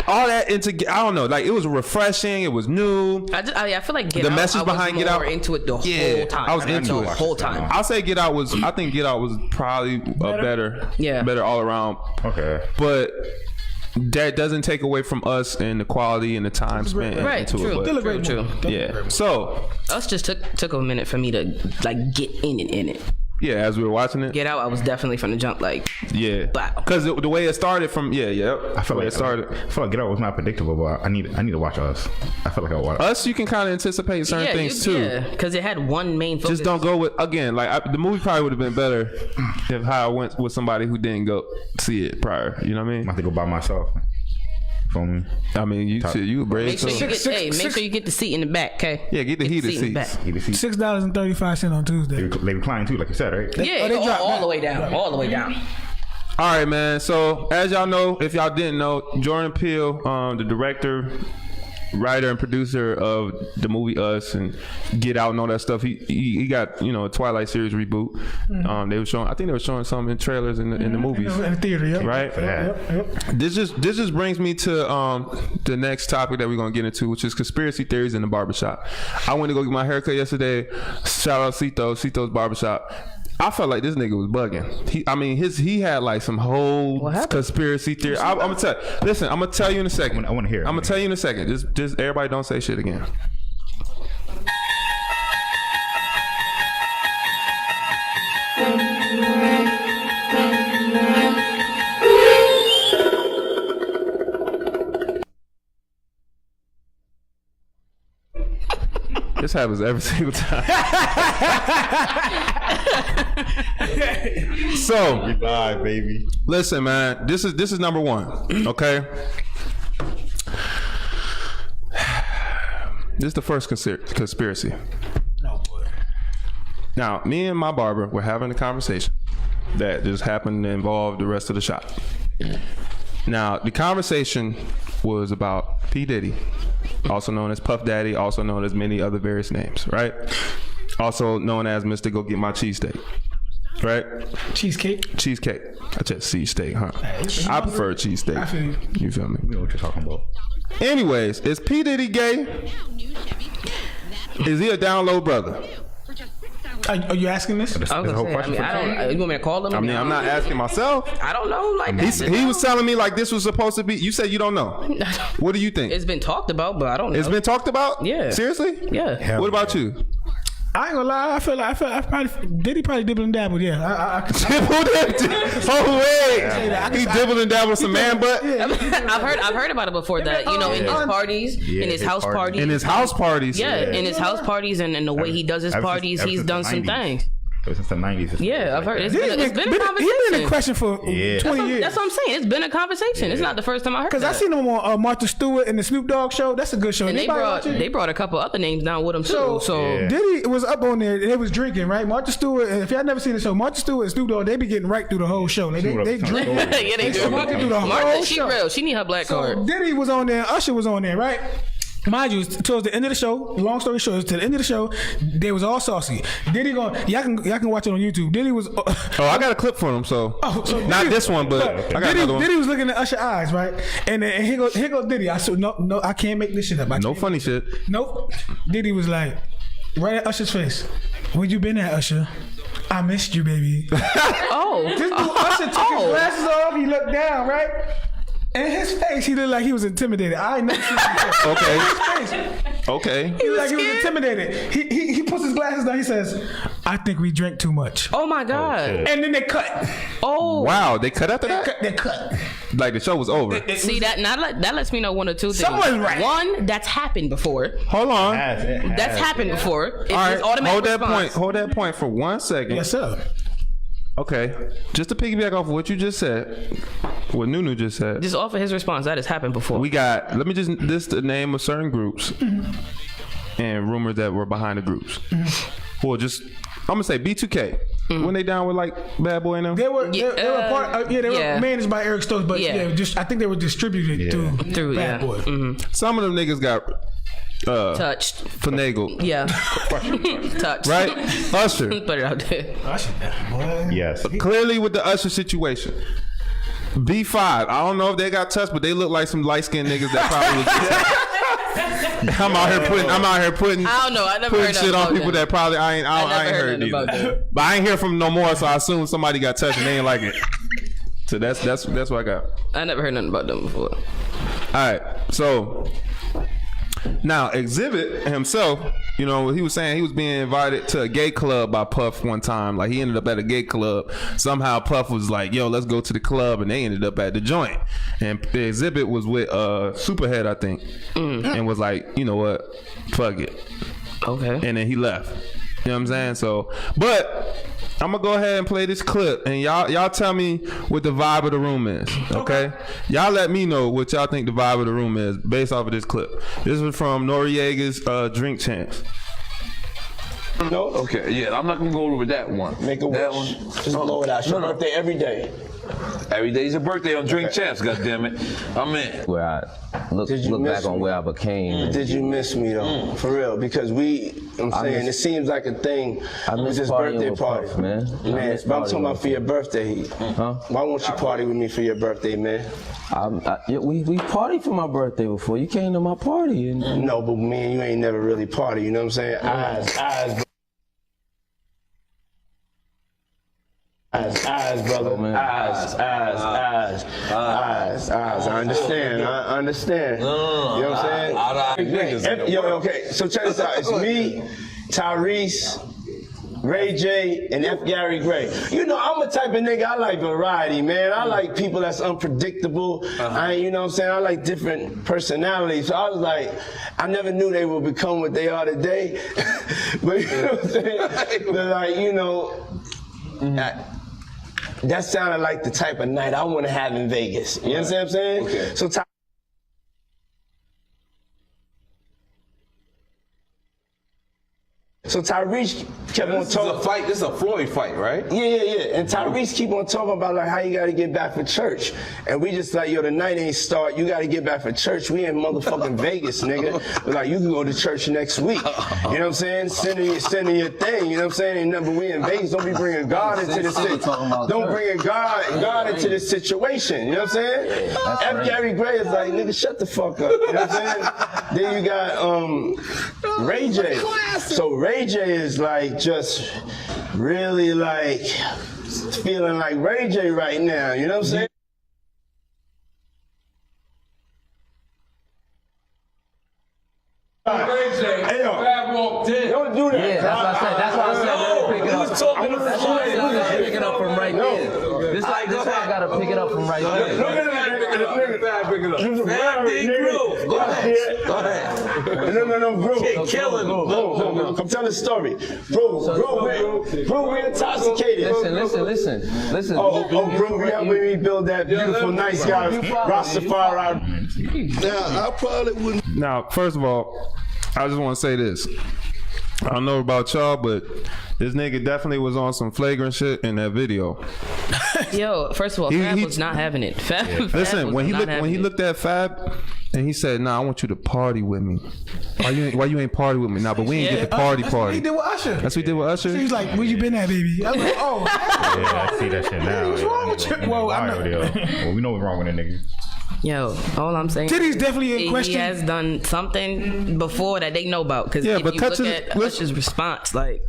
All that I don't know, like it was refreshing. It was new. I feel like Get The Out, message I was behind Get more Out- into it the Yeah, whole time. I was into the it. whole time. I'll say Get Out was. I think Get Out was probably a better, better all around. Okay. But that doesn't take away from Us and the quality and the time spent Right, into true. it. Still a But great True. movie. yeah. So Us just took a minute for me to like get in it. yeah, as we were watching it, Get Out, I was definitely from the jump like yeah, wow. because the way it started from I feel like it started. I feel like Get Out was not predictable, but I need to watch Us. I feel like I'll watch. Us, you can kind of anticipate certain things too. Yeah, because it had one main focus. Just don't go with the movie probably would have been better if I went with somebody who didn't go see it prior. You know what I I'm mean? about to go by myself. Feel me? I mean, you a brave. Make sure you get, make sure you get the seat in the back, okay? Yeah, get the heated seat in the seats. back. Eat the seat. $6.35 on Tuesday. They recline too, like you said, right? Yeah, they drop all back. the way down, all the way down. All right, man. So as y'all know, if y'all didn't know, Jordan Peele, the director, writer, and producer of the movie Us and Get Out and all that stuff, he got a Twilight series reboot. They were showing, I think they were showing some in trailers in the movies, In the theater, yep. right? Yep. This just brings me to the next topic that we're gonna get into, which is conspiracy theories in the barbershop. I went to go get my haircut yesterday. Shout out Cito's barbershop. I felt like this nigga was bugging. He had like some whole conspiracy theory. I'm gonna tell. Listen, I'm gonna tell you in a second. I want to hear. I'm gonna tell you in a second. Just everybody don't say shit again. This happens every single time. So, We live, baby. listen, man. This is number one. Okay. This is the first conspiracy. Now, me and my barber were having a conversation that just happened to involve the rest of the shop. Now, the conversation was about P. Diddy, also known as Puff Daddy, also known as many other various names, right? Also known as Mr. Go Get My Cheesesteak, right? Cheesecake. Cheesecake. I said cheesesteak, huh? I prefer cheesesteak. I feel you. You feel me? You know what you're talking about. Anyways, is P. Diddy gay? Is he a down low brother? Are you asking this? I was That's the gonna whole say, question. I don't. You want me to call him? I mean, I'm not asking myself. I don't know. Like He was telling me like this was supposed to be. You said you don't know. What do you think? It's been talked about, but I don't know. It's been talked about? Yeah. Seriously? Yeah. What about you? I ain't gonna lie. I feel like Diddy probably dibble and dabbled. Yeah, I Dibbled and oh wait, he dibbled and dabbled some man butt I've heard about it before. That in his parties, in his house parties, in his house parties. yeah, in his house parties, and the way he does his Ever since- parties, ever he's since done the some 90s. things. Ever since the 90s. Yeah, I've heard. It's been a He's been in conversation. question for 20 years. That's what I'm saying. It's been a conversation. It's not the first time I heard. Because I that. seen him on Martha Stewart and the Snoop Dogg show. That's a good show. And Anybody watch it? they brought a couple other names down with him too. So Yeah. Diddy was up on there. They was drinking, right? Martha Stewart. And if y'all never seen the show, Martha Stewart and Snoop Dogg, they be getting right through the whole show. Like, they drink. yeah, they do. Martha do the whole Martha, she show. real. She need her black So card. Diddy was on there. Usher was on there, right? Mind you, towards the end of the show, long story short, to the end of the show, they was all saucy. Diddy y'all can watch it on YouTube. Diddy was. Oh, I got a clip for him. So, so not Diddy- this one, but I got Diddy, another one. Diddy was looking at Usher's eyes, right? And then here goes Diddy. I said, no, I can't make this shit up. No funny shit. Nope. Diddy was like, right at Usher's face. Where you been at, Usher? I missed you, baby. Oh, This dude Usher took his glasses off. He looked down, right? And his face, he looked like he was intimidated. I ain't never seen him. Okay. His face. Okay. He looked like he was intimidated. He puts his glasses down. He says, I think we drank too much. oh my God. And then they cut. Oh, Wow, they cut after that? They cut. Like the show was over. see that? That lets me know one or two things. Someone's right. One, that's happened before. Hold on. That's happened before. It's All right, automatic hold that response. point. Hold that point for 1 second. Yes, sir. Okay, just to piggyback off what you just said, what Nunu just said. Just offer his response. That has happened before. We got. Let me just list the name of certain groups and rumors that were behind the groups. Well, just I'm gonna say B2K. When they down with like Bad Boy and them. They were part. They were managed by Eric Stokes, but Yeah. I think they were distributed through Bad Boy. Some of them niggas got Touched. finagled. Yeah. Touched. Right? Usher. Put it out there. Yes. Clearly with the Usher situation. B5. I don't know if they got touched, but they look like some light skinned niggas that probably was. I'm out here putting I don't know. I never putting heard shit nothing on about people them. that probably I ain't never heard heard nothing about either. them. But I ain't hear from them no more, so I assume somebody got touched and they ain't like it. So that's what I got. I never heard nothing about them before. All right, so now Exhibit himself, he was saying he was being invited to a gay club by Puff one time. Like he ended up at a gay club. Somehow Puff was like, "Yo, let's go to the club," and they ended up at the joint. And the Exhibit was with Superhead, I think, and was like, "You know what? Fuck it." Okay. And then he left. You know what I'm saying? So, but I'm gonna go ahead and play this clip, and y'all tell me what the vibe of the room is. Okay? Y'all let me know what y'all think the vibe of the room is based off of this clip. This was from Noriega's Drink Champs. No? Okay, yeah, I'm not gonna go over that one. Make a that wish. one. Just blow it out. It's your birthday every day. Every day's your birthday on Drink Champs, goddammit. I'm in. Where I look back on where I became. Did you miss me though? For real? Because it seems like a thing with this birthday party. Puff, man. Man, but I'm talking about for your birthday. Huh? Why won't you party with me for your birthday, man? We partied for my birthday before. You came to my party. No, but me and you ain't never really party. You know what I'm saying? Eyes, brother. Oh, man. Eyes. I understand. You know what I'm saying? Yo, okay. So check this out. It's me, Tyrese, Ray J, and F. Gary Gray. You know, I'm a type of nigga, I like variety, man. I like people that's unpredictable. You know what I'm saying? I like different personalities. So I was like, I never knew they would become what they are today. But you know what I'm saying? But like, you know, that sounded like the type of night I want to have in Vegas. You understand what I'm saying? Okay. So Tyrese kept on talking. This is a Floyd fight, right? Yeah. And Tyrese keep on talking about like how you got to get back for church, and we just like, yo, the night ain't start. You got to get back for church. We in motherfucking Vegas, nigga. We're like, you can go to church next week. You know what I'm saying? Sending your thing. You know what I'm saying? Ain't nothing. But we in Vegas. Don't be bringing God into this situation. Don't bring God into this situation. You know what I'm saying? F. Gary Gray is like, nigga, shut the fuck up. You know what I'm saying? Then you got Ray J. So Ray J is like just really like feeling like Ray J right now, you know what I'm saying? Hey, yo, don't do that. Yeah, that's why I said pick it up. That's why I said pick it up from right there. This why I gotta pick it up from right there. Look at that nigga. Go ahead. No, bro. Killing him. Come tell the story. Bro, we're intoxicated. Listen. Oh, bro, we helping me build that beautiful, nice guy, Rastafari. Now, I probably wouldn't. Now, first of all, I just want to say this. I don't know about y'all, but this nigga definitely was on some flagrant shit in that video. Yo, first of all, Fab was not having it. Fab Listen, when he looked looked at Fab and he said, "Nah, I want you to party with me. Why you ain't party with me? Nah, but we ain't get the party. That's what he did with Usher. That's what he did with Usher. He was like, "Where you been at, baby?" I was like, "Oh, Yeah, I see that shit now. what's wrong with you?" Well, I'm not. Well, we know what's wrong with that nigga. Yo, all I'm saying Diddy's definitely in he question. has done something before that they know about. Because Yeah, if but you touch look his- at Usher's response, like,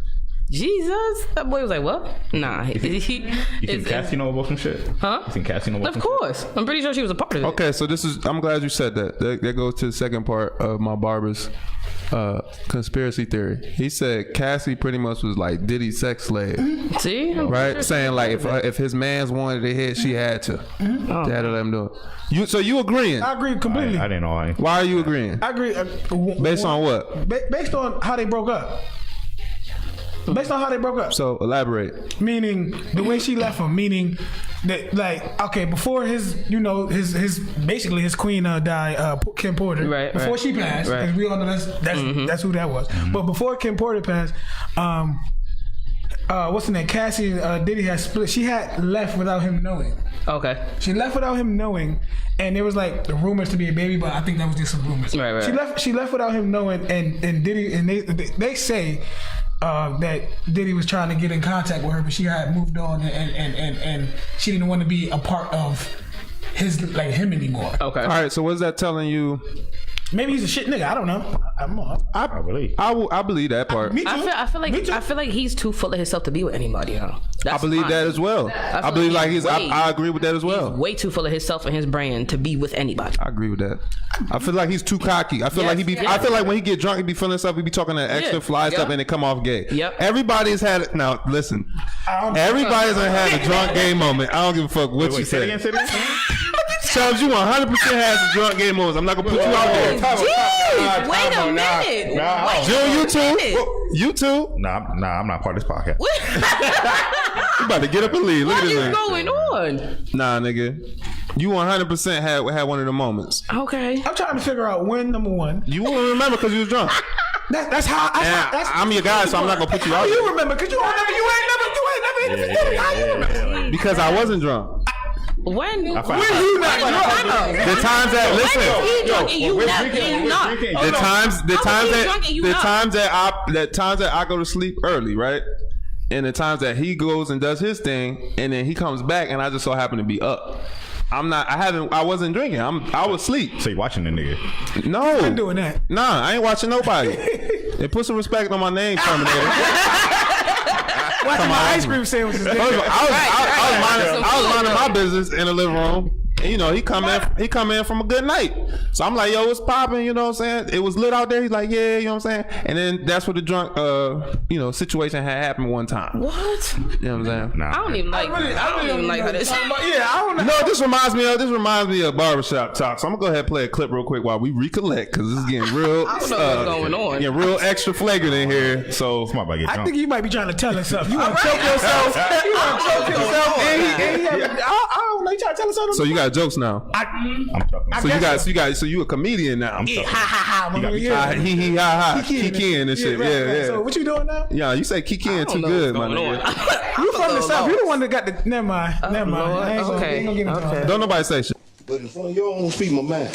Jesus, that boy was like, what? Nah. You think Cassie know about some shit? Huh? You think Cassie know about Of some course. I'm pretty sure she was a part of it. Okay, so I'm glad you said that. That goes to the second part of my barber's conspiracy theory. He said Cassie pretty much was like Diddy's sex slave. See? Right? Saying like if his mans wanted to hit, she had to. They had to let him do it. So you agreeing? I agree completely. I didn't know. Why are you agreeing? I agree. Based on what? Based on how they broke up. Based on how they broke up. So elaborate. Meaning the way she left him. Meaning that, like, okay, before his basically his queen died, Kim Porter. Right. Before she passed, Right. and we all know that's who that was. But before Kim Porter passed, what's the name? Cassie and Diddy had split. She had left without him knowing. Okay. She left without him knowing, and there was like the rumors to be a baby, but I think that was just some rumors. Right. She left without him knowing, and Diddy and they say that Diddy was trying to get in contact with her, but she had moved on, and she didn't want to be a part of him anymore. Okay. All right. So what's that telling you? Maybe he's a shit nigga. I don't know. I believe that part. Me too. I feel like he's too full of himself to be with anybody. I believe that as well. I believe like I agree with that as well. He's way too full of himself and his brand to be with anybody. I agree with that. I feel like he's too cocky. I feel like I feel like when he get drunk, he be feeling stuff. He be talking that extra fly stuff, and it come off gay. Yep. Everybody's had it. Now listen, everybody's had a drunk gay moment. I don't give a fuck what you Say it say. again. Chubbs, you 100% had some drunk gay moments. I'm not gonna put you out there. Jeez, wait a minute. June, you too. You too. Nah, I'm not part of this podcast. You about to get up and leave. Look What at this is nigga. going on? Nah, nigga. You 100% had one of the moments. Okay. I'm trying to figure out when, number one. You won't remember because you was drunk. That's how. I'm your guy, so I'm not gonna put you out. How you remember? Because you ain't never in the facility. How you remember? Because I wasn't drunk. When you not The times that the times that I go to sleep early, right? And the times that he goes and does his thing, and then he comes back, and I just so happen to be up. I wasn't drinking. I was asleep. So you watching the nigga? No, I'm doing that. Nah, I ain't watching nobody. They put some respect on my name, Terminator. Watching my ice cream sandwiches. First of all, I was minding my business in the living room. And, you know, he come in from a good night. So I'm like, yo, what's popping? You know what I'm saying? It was lit out there. He's like, yeah, you know what I'm saying? And then that's what the drunk situation had happened one time. What? You know what I'm saying? Nah. I don't even like. I don't even like how this. I don't know. No, this reminds me of barbershop talk. So I'm gonna go ahead and play a clip real quick while we recollect, because this is getting real. I don't know what's going on. Getting real extra flagrant in here. So Somebody about to get I drunk. think you might be trying to tell us something. You want to choke yourself? You want to choke yourself? I don't know. You trying to tell us something? So you got jokes now. I'm talking. So you a comedian now. Ha ha ha. He ha ha. Kikiing and shit. Yeah. So what you doing now? Yeah, you say Kikiing too know good, what's my going nigga. You from the south? You the one that got the. Never mind. I ain't gonna get into all that. Don't nobody say shit. But in front of y'all, don't speak my mind.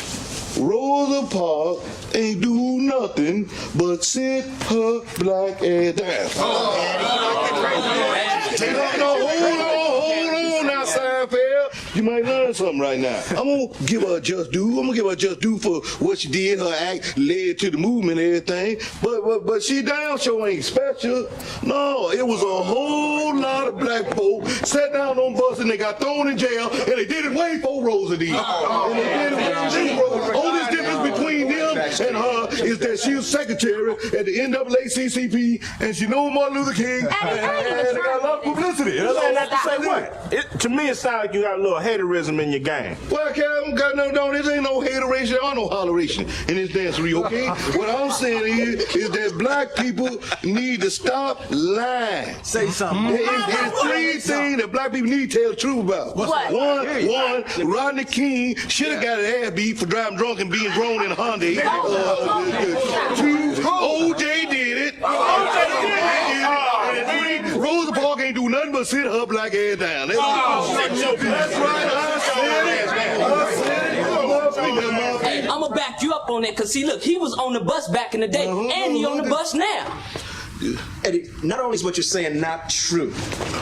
Rosa Parks ain't do nothing but sit her black ass down. Hold on now, Seinfeld. You might learn something right now. I'm gonna give her a just due. I'm gonna give her a just due for what she did. Her act led to the movement and everything. But she damn sure ain't special. No, it was a whole lot of black folk sat down on bus and they got thrown in jail, and they did it way before Rosa did. And they did it way before Rosa. Only difference between them and her is that she was secretary at the NAACP, and she knew Martin Luther King, and they got a lot of publicity. That's all I have to say. What? To me, it sounds like you got a little haterism in your game. Well, I can't got no, this ain't no hateration or no holleration in this dancery, okay? What I'm saying is that black people need to stop lying. Say something. There's three things that black people need to tell the truth about. What? One, Rodney King should have got his ass beat for driving drunk and being thrown in a Hyundai. Two, OJ did it. And three, Rosa Parks ain't do nothing but sit her black ass down. That's right. I said it. I'm gonna back you up on that, cause see, look, he was on the bus back in the day, and he on the bus now. Eddie, not only is what you're saying not true,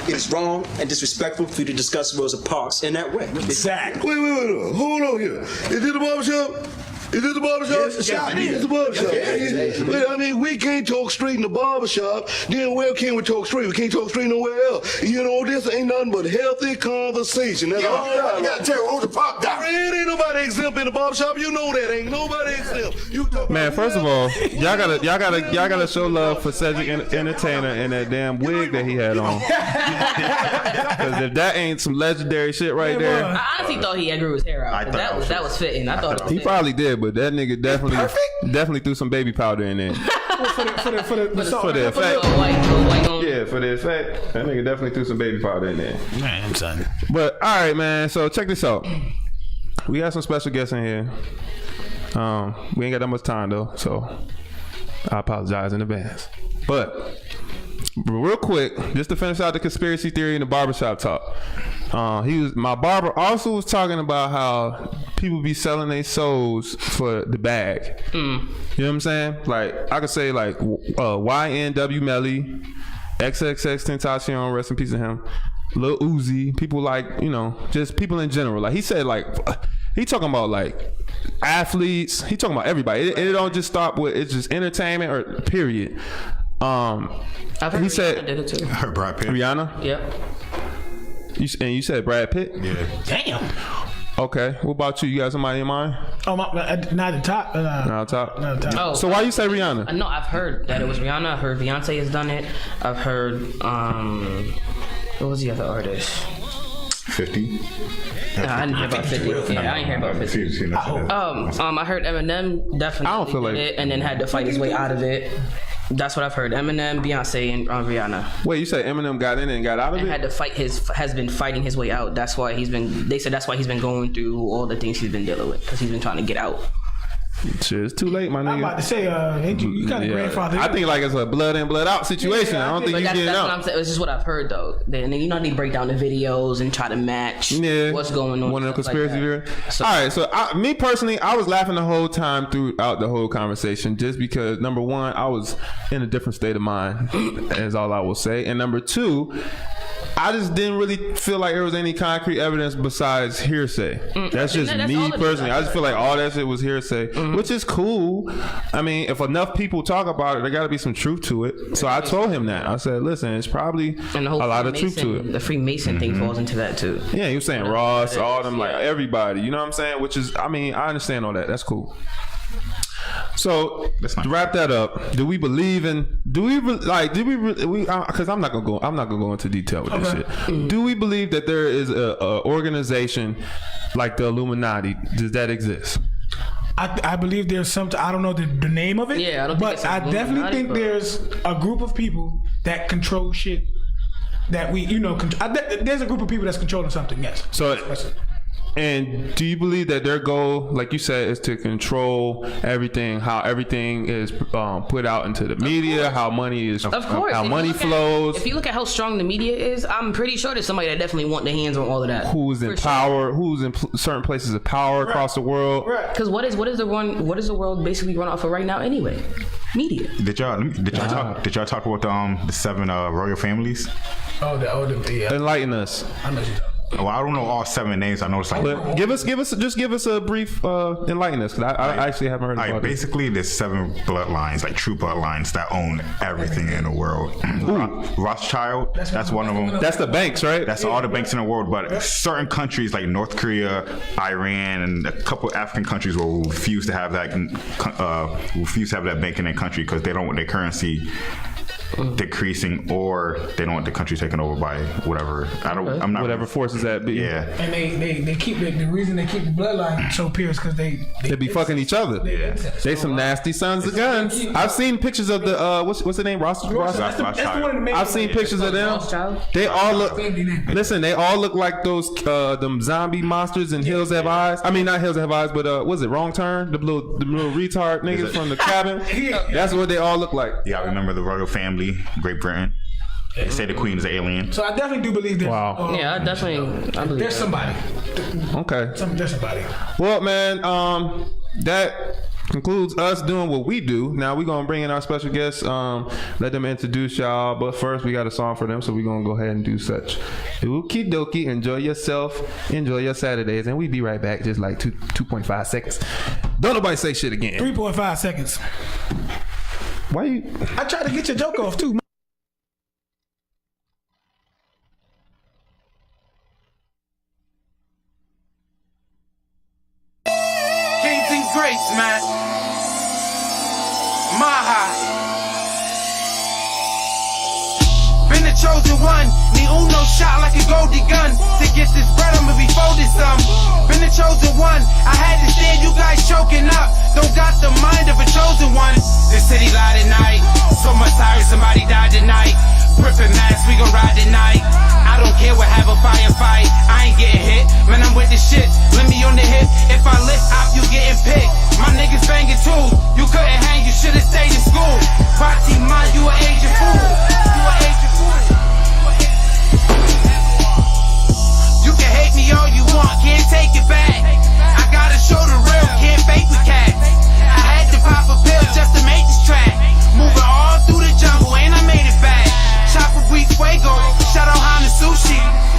it is wrong and disrespectful for you to discuss Rosa Parks in that way. Exactly. Wait. Hold on here. Is this the barbershop? Is this the barbershop? Yes, it's the barbershop. Well, I mean, we can't talk straight in the barbershop. Then where can we talk straight? We can't talk straight nowhere else. You know, this ain't nothing but healthy conversation. That's all. You gotta tell Rosa Parks down. There ain't nobody exempt in the barbershop. You know that. Ain't nobody exempt. You talk Man, first of all, y'all gotta show love for Cedric Entertainer and that damn wig that he had on. Because if that ain't some legendary shit right there. I honestly thought he had grew his hair out. That was fitting. I thought it was He fitting. probably did, but that nigga definitely threw some baby powder in there. For the effect. Yeah, for the effect. That nigga definitely threw some baby powder in there. Man, son. But all right, man. So check this out. We got some special guests in here. We ain't got that much time though, so I apologize in advance. But real quick, just to finish out the conspiracy theory in the barbershop talk. My barber also was talking about how people be selling their souls for the bag. You know what I'm saying? Like I could say like YNW Melly, XXXTentacion, rest in peace to him, Lil Uzi, people like, you know, just people in general. Like he said, like he talking about like athletes. He talking about everybody. It don't just stop with it's just entertainment or period. I've heard he Rihanna said did it too. I heard Brad Pitt. Rihanna. Yep. You said Brad Pitt. Yeah. Damn. Okay. What about you? You got somebody in mind? Oh, not the top. Not top. Not the top. Oh, So why you say Rihanna? No, I've heard that it was Rihanna. I've heard Beyonce has done it. I've heard what was the other artist? 50. I didn't hear about 50. Yeah, I ain't hear about 50. I heard Eminem definitely did it and then had to fight his way out of it. That's what I've heard. Eminem, Beyonce, and Rihanna. Wait, you say Eminem got in and got out of it? And had to fight has been fighting his way out. That's why they said that's why he's been going through all the things he's been dealing with, because he's been trying to get out. Shit, it's too late, my nigga. I'm about to say, you got a grandfather. I think like it's a blood in, blood out situation. I don't think you get out. That's what I'm saying. It's just what I've heard though. Then you know they break down the videos and try to match what's going on. One of the conspiracy theories. All right, so me personally, I was laughing the whole time throughout the whole conversation, just because number one, I was in a different state of mind, is all I will say, and number two, I just didn't really feel like there was any concrete evidence besides hearsay. That's just me personally. I just feel like all that shit was hearsay, which is cool. I mean, if enough people talk about it, there got to be some truth to it. So I told him that. I said, listen, it's probably a lot of truth to it. The Freemason thing falls into that too. Yeah, he was saying Ross, all them, like everybody. You know what I'm saying? Which is, I mean, I understand all that. That's cool. So to wrap that up, do we believe in? Because I'm not gonna go into detail with this shit. Do we believe that there is a organization like the Illuminati? Does that exist? I believe there's something. I don't know the name of it. Yeah, I don't think it's I definitely think there's a group of people that control shit. That we, there's a group of people that's controlling something. Yes. So. And do you believe that their goal, like you said, is to control everything, how everything is put out into the media, how money is, of course, how money flows? If you look at how strong the media is, I'm pretty sure there's somebody that definitely want their hands on all of that. Who's in power? Who's in certain places of power across the world? Because what is the world basically run off of right now anyway? Media. Did y'all talk about the 7 royal families? Yeah. Enlighten us. I know you talking. Well, I don't know all 7 names. I know it's like. But give us a brief enlighten us, because I actually haven't heard about it. Basically, there's 7 bloodlines, like true bloodlines, that own everything in the world. Rothschild, that's one of them. That's the banks, right? That's all the banks in the world. But certain countries like North Korea, Iran, and a couple of African countries will refuse to have that bank in their country because they don't want their currency decreasing, or they don't want the country taken over by whatever. I'm not whatever forces that be. Yeah. And they keep the reason they keep the bloodline so pure is because they be fucking each other. Yeah. They some nasty sons of guns. I've seen pictures of the what's the name? Rothschild. I've seen pictures of them. They all look. Listen, they all look like those them zombie monsters in Hills Have Eyes. I mean, not Hills Have Eyes, but was it Wrong Turn? The little retard niggas from the cabin. That's what they all look like. Yeah, I remember the royal family, Great Britain. They say the queen is an alien. So I definitely do believe there's. Wow. Yeah, I believe there's somebody. Okay. There's somebody. Well, man, that concludes us doing what we do. Now we're gonna bring in our special guests, let them introduce y'all, but first we got a song for them, so we're gonna go ahead and do such. Okie dokie, enjoy yourself, enjoy your Saturdays, and we be right back, just like 2.5 seconds. Don't nobody say shit again. 3.5 seconds. Why you? I tried to get your joke off too. Kings and greats, man. Maha. Been the chosen one. Need uno shot like a goldie gun. To get this bread, I'ma be folded some. Been the chosen one. I had to stand you guys choking up. Don't got the mind of a chosen one. This city light at night. So much tired, somebody died tonight. Perfect mask, we gon' ride tonight. I don't care what, have a firefight. I ain't getting hit, man, I'm with the shits. Let me on the hip. If I lift up, you getting picked. My niggas banging too. You couldn't hang, you should've stayed in school. Fatima, you an agent fool. You an agent fool. You can hate me all you want, can't take it back. I gotta show the real, can't fake with cats. I had to pop a pill just to make this track. Moving all through the jungle and I made it back. Chopper weak fuego, shout out Hana Sushi.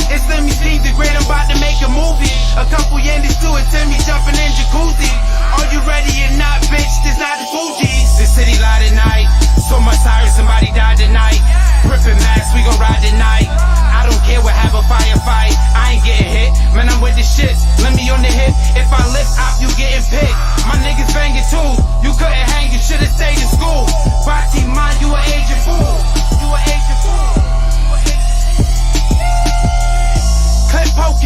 It's let me see the great, I'm about to make a movie. A couple Yandis do it, Timmy jumping in jacuzzi. Are you ready or not, bitch? This not the Fugees. This city light at night. So much tired, somebody died tonight. Perfect mask, we gon' ride tonight. I don't care what, have a firefight. I ain't getting hit, man, I'm with the shits. Let me on the hip. If I lift up, you getting picked. My niggas banging too. You couldn't hang, you should've stayed in school. Fatima, you an agent fool. You an agent fool. Clip poke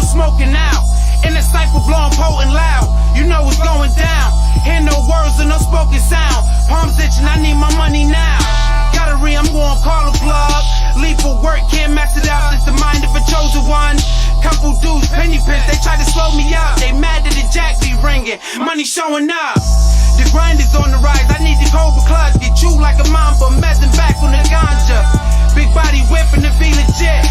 smoking out. In the cypher blowing potent loud. You know what's going down. Hear no words and no spoken sound. Palms itching, I need my money now. Gotta I'm gonna call a plug. Leave for work, can't mess it up. It's the mind of a chosen one. Couple dudes, penny pins, they try to slow me up. They mad that the jack be ringing. Money showing up. The grind is on the rise. I need the Cobra clutch. Get you like a mamba, messing back on the ganja. Big body whipping the be legit.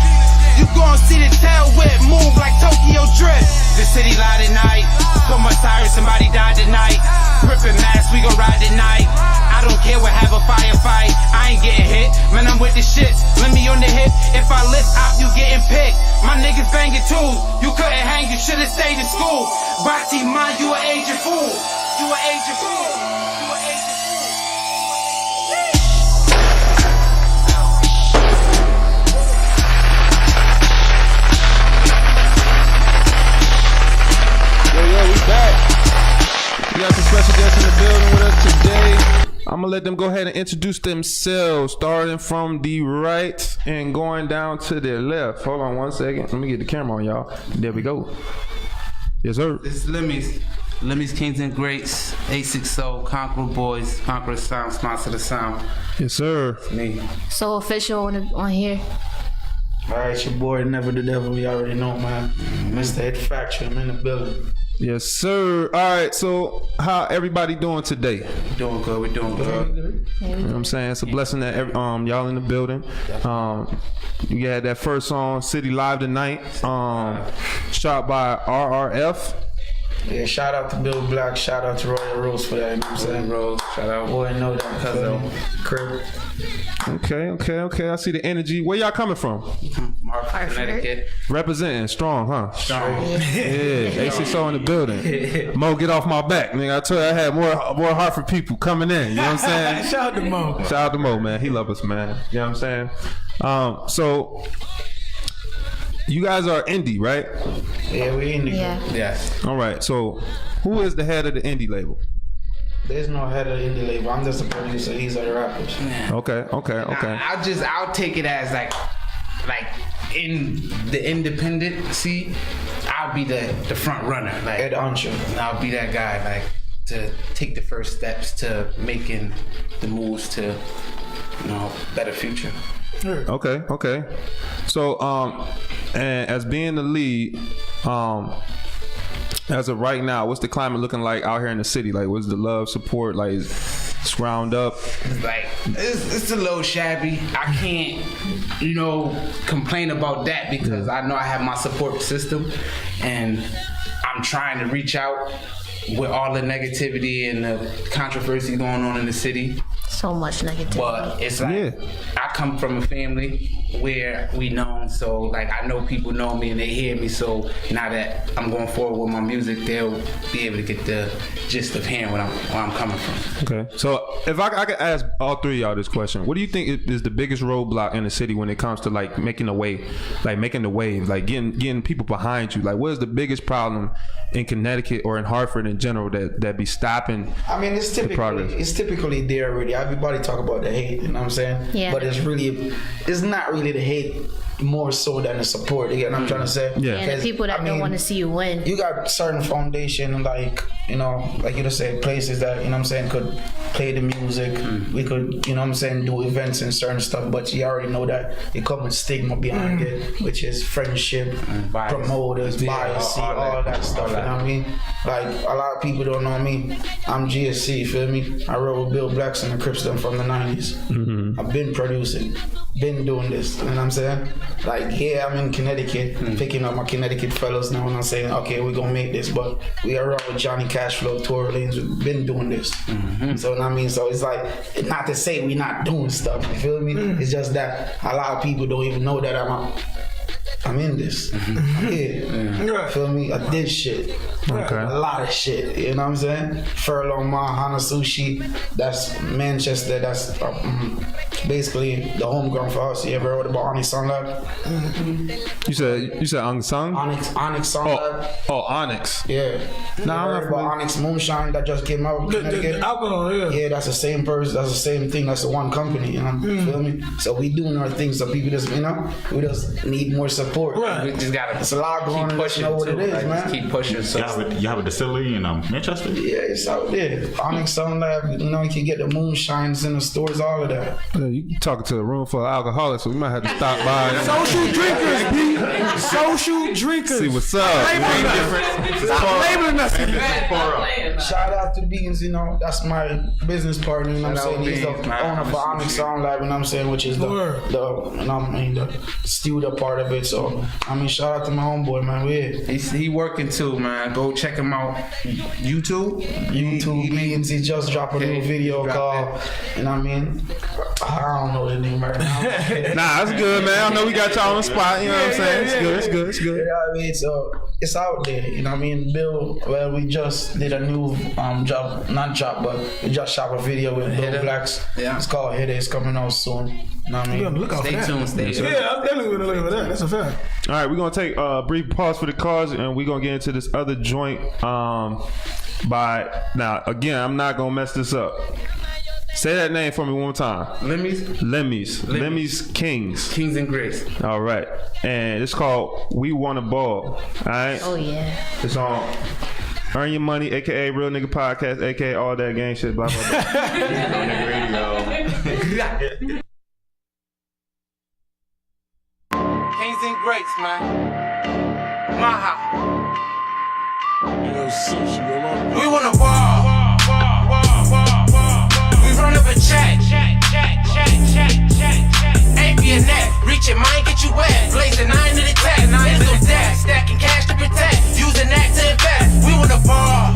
You gon' see the tail whip move like Tokyo Drift. The city light at night. So much Cyrus, somebody died tonight. Gripping mask, we gon' ride at night. I don't care what have a firefight. I ain't getting hit, man, I'm with the shit. Let me on the hip. If I list out, you getting picked. My niggas banging too. You couldn't hang, you should've stayed in school. Bati, man, you an agent fool. You an agent fool. You an agent fool. We back. We got some special guests in the building with us today. I'm gonna let them go ahead and introduce themselves, starting from the right and going down to the left. Hold on one second. Let me get the camera on y'all. There we go. Yes, sir. This is Lemmy's Kings and Greats, 860, Conqueror Boys, Conqueror Sound, sponsor the sound. Yes, sir. Me. So official on here. All right, your boy Never the Devil. We already know, man. Mr. Head Factory. I'm in the building. Yes, sir. All right, so how everybody doing today? Doing good. We're doing good. You know what I'm saying? It's a blessing that y'all in the building. You had that first song, City Live Tonight, shot by RRF. Yeah, shout out to Bill Black, shout out to Royal Rose for that, you know what I'm saying? Rose, shout out. Boy, know that cousin. Crib. Okay. I see the energy. Where y'all coming from? Hartford, Connecticut. Representing strong, huh? Strong. Yeah, 860 in the building. Mo, get off my back, nigga. I told you I had more Hartford people coming in. You know what I'm saying? Shout out to Mo. Shout out to Mo, man. He love us, man. You know what I'm saying? So you guys are indie, right? Yeah, we indie. Yeah. Yes. All right. So who is the head of the indie label? There's no head of the indie label. I'm just a producer. These are the rappers. Okay. I'll take it as like in the independent scene, I'll be the front runner. Like Ed Ancho. I'll be that guy, like to take the first steps to making the moves to, better future. Okay. So and as being the lead, as of right now, what's the climate looking like out here in the city? Like, what's the love, support? Like, it's round up. Like, it's a little shabby. I can't, complain about that because I know I have my support system, and I'm trying to reach out with all the negativity and the controversy going on in the city. So much negativity. But it's like, I come from a family where we known, so like I know people know me and they hear me, so now that I'm going forward with my music, they'll be able to get the gist of hearing where I'm coming from. Okay, so if I could ask all three of y'all this question, what do you think is the biggest roadblock in the city when it comes to like making the wave, like getting people behind you? Like, what is the biggest problem in Connecticut or in Hartford in general that be stopping? I mean, it's typically there already. Everybody talk about the hate, you know what I'm saying? Yeah. But it's not really the hate more so than the support. You get what I'm trying to say? Yeah. And the people that don't want to see you win. You got certain foundation, like you just said, places that, you know what I'm saying, could play the music. We could, you know what I'm saying, do events and certain stuff, but you already know that it comes with stigma behind it, which is friendship, promoters, bias, all that stuff, you know what I mean? Like, a lot of people don't know me. I'm GSC, you feel me? I wrote with Bill Blacks and the Crips from the 90s. Mm-hmm. I've been producing, been doing this, you know what I'm saying? Like, yeah, I'm in Connecticut, picking up my Connecticut fellows now, and I'm saying, okay, we're gonna make this, but we are around with Johnny Cashflow, Tory Lanez, we've been doing this. Mm-hmm. So, what I mean, so it's like, not to say we're not doing stuff, you feel me? It's just that a lot of people don't even know that I'm in this. I'm here. Feel me? I did shit. Okay. A lot of shit. You know what I'm saying? Furlong Ma, Hana Sushi. That's Manchester. That's basically the homegrown for us. You ever heard about Onyx Sound Lab? You said Onyx? Onyx Sound Lab. Oh, Onyx. Yeah. Nah, I heard about Onyx Moonshine that just came out. The alcohol, yeah. Yeah, that's the same person. That's the same thing. That's the one company. You know, feel me? So we doing our things. So people just, we just need more support. Right. We just gotta. It's a lot going on. pushing. Know what it is, like, man. just keep pushing. So You have a distillery in Manchester? Yeah, it's out there. Onyx Sound Lab. You can get the moonshines in the stores. All of that. Yeah, you talking to a room full of alcoholics, so we might have to stop by. Social drinkers, B. Social drinkers. See what's up. Stop labeling us. Shout out to the Beacons, that's my business partner, you know what I'm saying? He's the owner for Onyx Sound Lab, you know what I'm saying, which is the studio part of it. So, shout out to my homeboy, man. He working too, man. Go check him out. YouTube Beacons. He just dropped a new video called, I don't know the name right now. Nah, that's good, man. I know we got y'all on the spot, you know what I'm saying? It's good. You know what I mean? So it's out there, you know what I mean? Bill, well, we just did a new but we just shot a video with Bill Blacks. Yeah. It's called Hit It. It's coming out soon. You know what I mean? Look out for that. Stay tuned. Yeah, I'm definitely gonna look for that. That's a fact. All right, we're gonna take a brief pause for the cause, and we're gonna get into this other joint. Now again, I'm not gonna mess this up. Say that name for me one more time. Lemmy's Kings. Kings and Grace. All right, and it's called We Wanna Ball. All right. Oh yeah. It's on Earn Your Money, aka Real Nigga Podcast, aka all that gang shit. Blah blah blah. Kings and Greats, man. Maha. We wanna ball. We run up a check. Ain't be a net. Reach it, might get you wet. Blaze the 9 to the 10. Niggas on deck. Stacking cash to protect. Using that to invest. We wanna ball.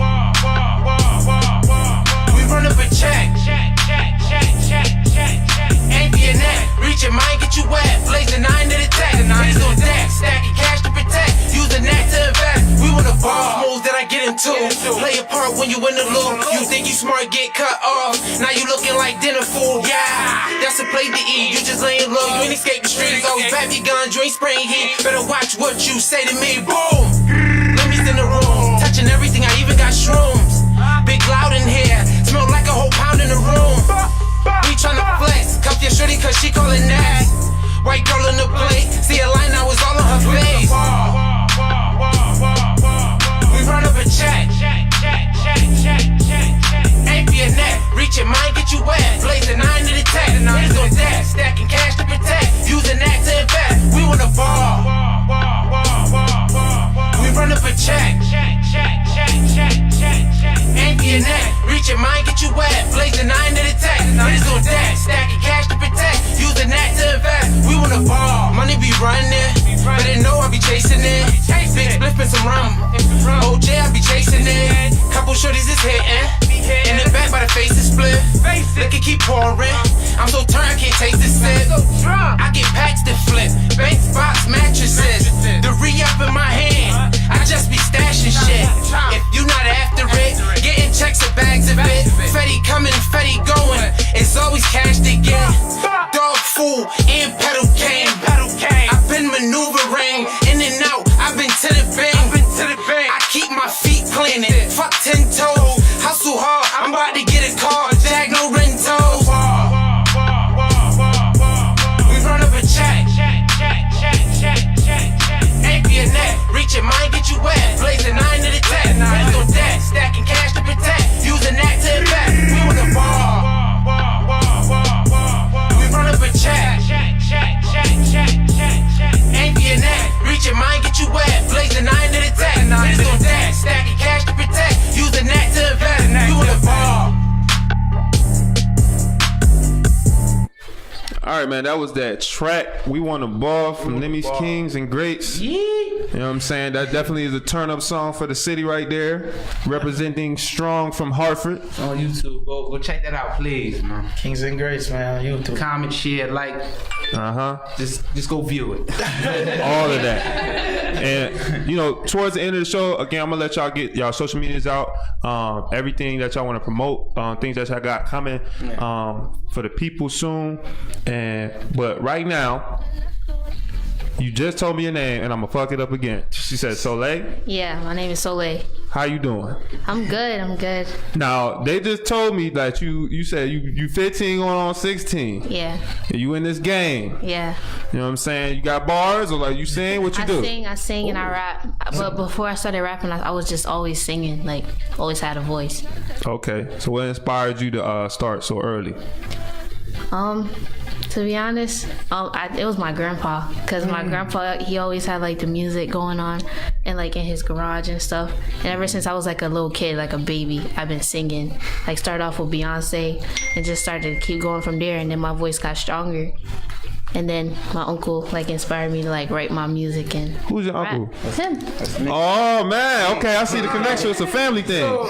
We run up a check. Ain't be a net. Reach it, might get you wet. Blaze the 9 to the 10. Niggas on deck. Stacking cash to protect. Using that to invest. We wanna ball. Moves that I get into. Play a part when you in the loop. You think you smart, get cut off. Now you looking like dinner food. Yeah, that's a plate to eat. You just laying low. You ain't escape the streets. Always back your gun, drink spraying heat. Better watch what you say to me. Boom. Let me in the room. Touching everything. I even got shrooms. Big loud in here. Smell like a whole pound in the room. We tryna flex. Cuff your shorty cause she callin' next. White girl in the plate. See a line now is all on her face. We run up a check. Ain't be a net. Reach it, might get you wet. Blaze the 9 to the 10. Niggas on deck. Stacking cash to protect. Using that to invest. We wanna ball. We run up a check. Ain't be a net. Reach it, might get you wet. Blaze the 9 to the 10. Niggas on deck. Stacking cash to protect. Using that to invest. We wanna ball. Money be running. Better know I be chasing it. Big spliff and some rum. OJ, I be chasing it. Couple shorties is hitting. In the back by the face is split. Liquor keep pouring. I'm so turned I can't taste the sip. I get packs to flip. Bank box mattresses. The re-up in my hand. I just be stashing shit. If you not after it, getting checks or bags of it. Fetty coming, Fetty going. It's always cash to get. Dog food and pedal cane. I've been maneuvering in and out. I've been to the bank. I keep my feet planted. Fuck 10 toes. Hustle hard. I'm about to get a car. Jag no rentals. We run up a check. Ain't be a net. Reach it, might get you wet. Blaze the 9 to the 10. Niggas on deck. Stacking cash to protect. Using that to invest. We wanna ball. We run up a check. Ain't be a net. Reach it, might get you wet. Blaze the 9 to the 10. Niggas on deck. Stacking cash to protect. Using that to invest. We wanna ball. All right, man, that was that track. We Wanna Ball from Lemmy's Kings and Greats. Yeah. You know what I'm saying? That definitely is a turn-up song for the city right there. Representing Strong from Hartford. On YouTube, go check that out, please, man. Kings and Greats, man, on YouTube. Comment, share, like. Just go view it. All of that. And you know, towards the end of the show, again, I'm gonna let y'all get y'all social medias out, everything that y'all want to promote, things that y'all got coming for the people soon. But right now, you just told me your name, and I'm gonna fuck it up again. She said Soleil. Yeah, my name is Soleil. How you doing? I'm good. Now they just told me that you said you 15 going on 16. Yeah. And you in this game. Yeah. You know what I'm saying? You got bars or like you sing? What you do? I sing and I rap. But before I started rapping, I was just always singing, like always had a voice. Okay. So what inspired you to start so early? To be honest, it was my grandpa, because my grandpa, he always had like the music going on and like in his garage and stuff. And ever since I was like a little kid, like a baby, I've been singing. Like started off with Beyonce and just started to keep going from there, and then my voice got stronger. And then my uncle like inspired me to like write my music and Who's your uncle? Him. Oh man, okay, I see the connection. It's a family thing.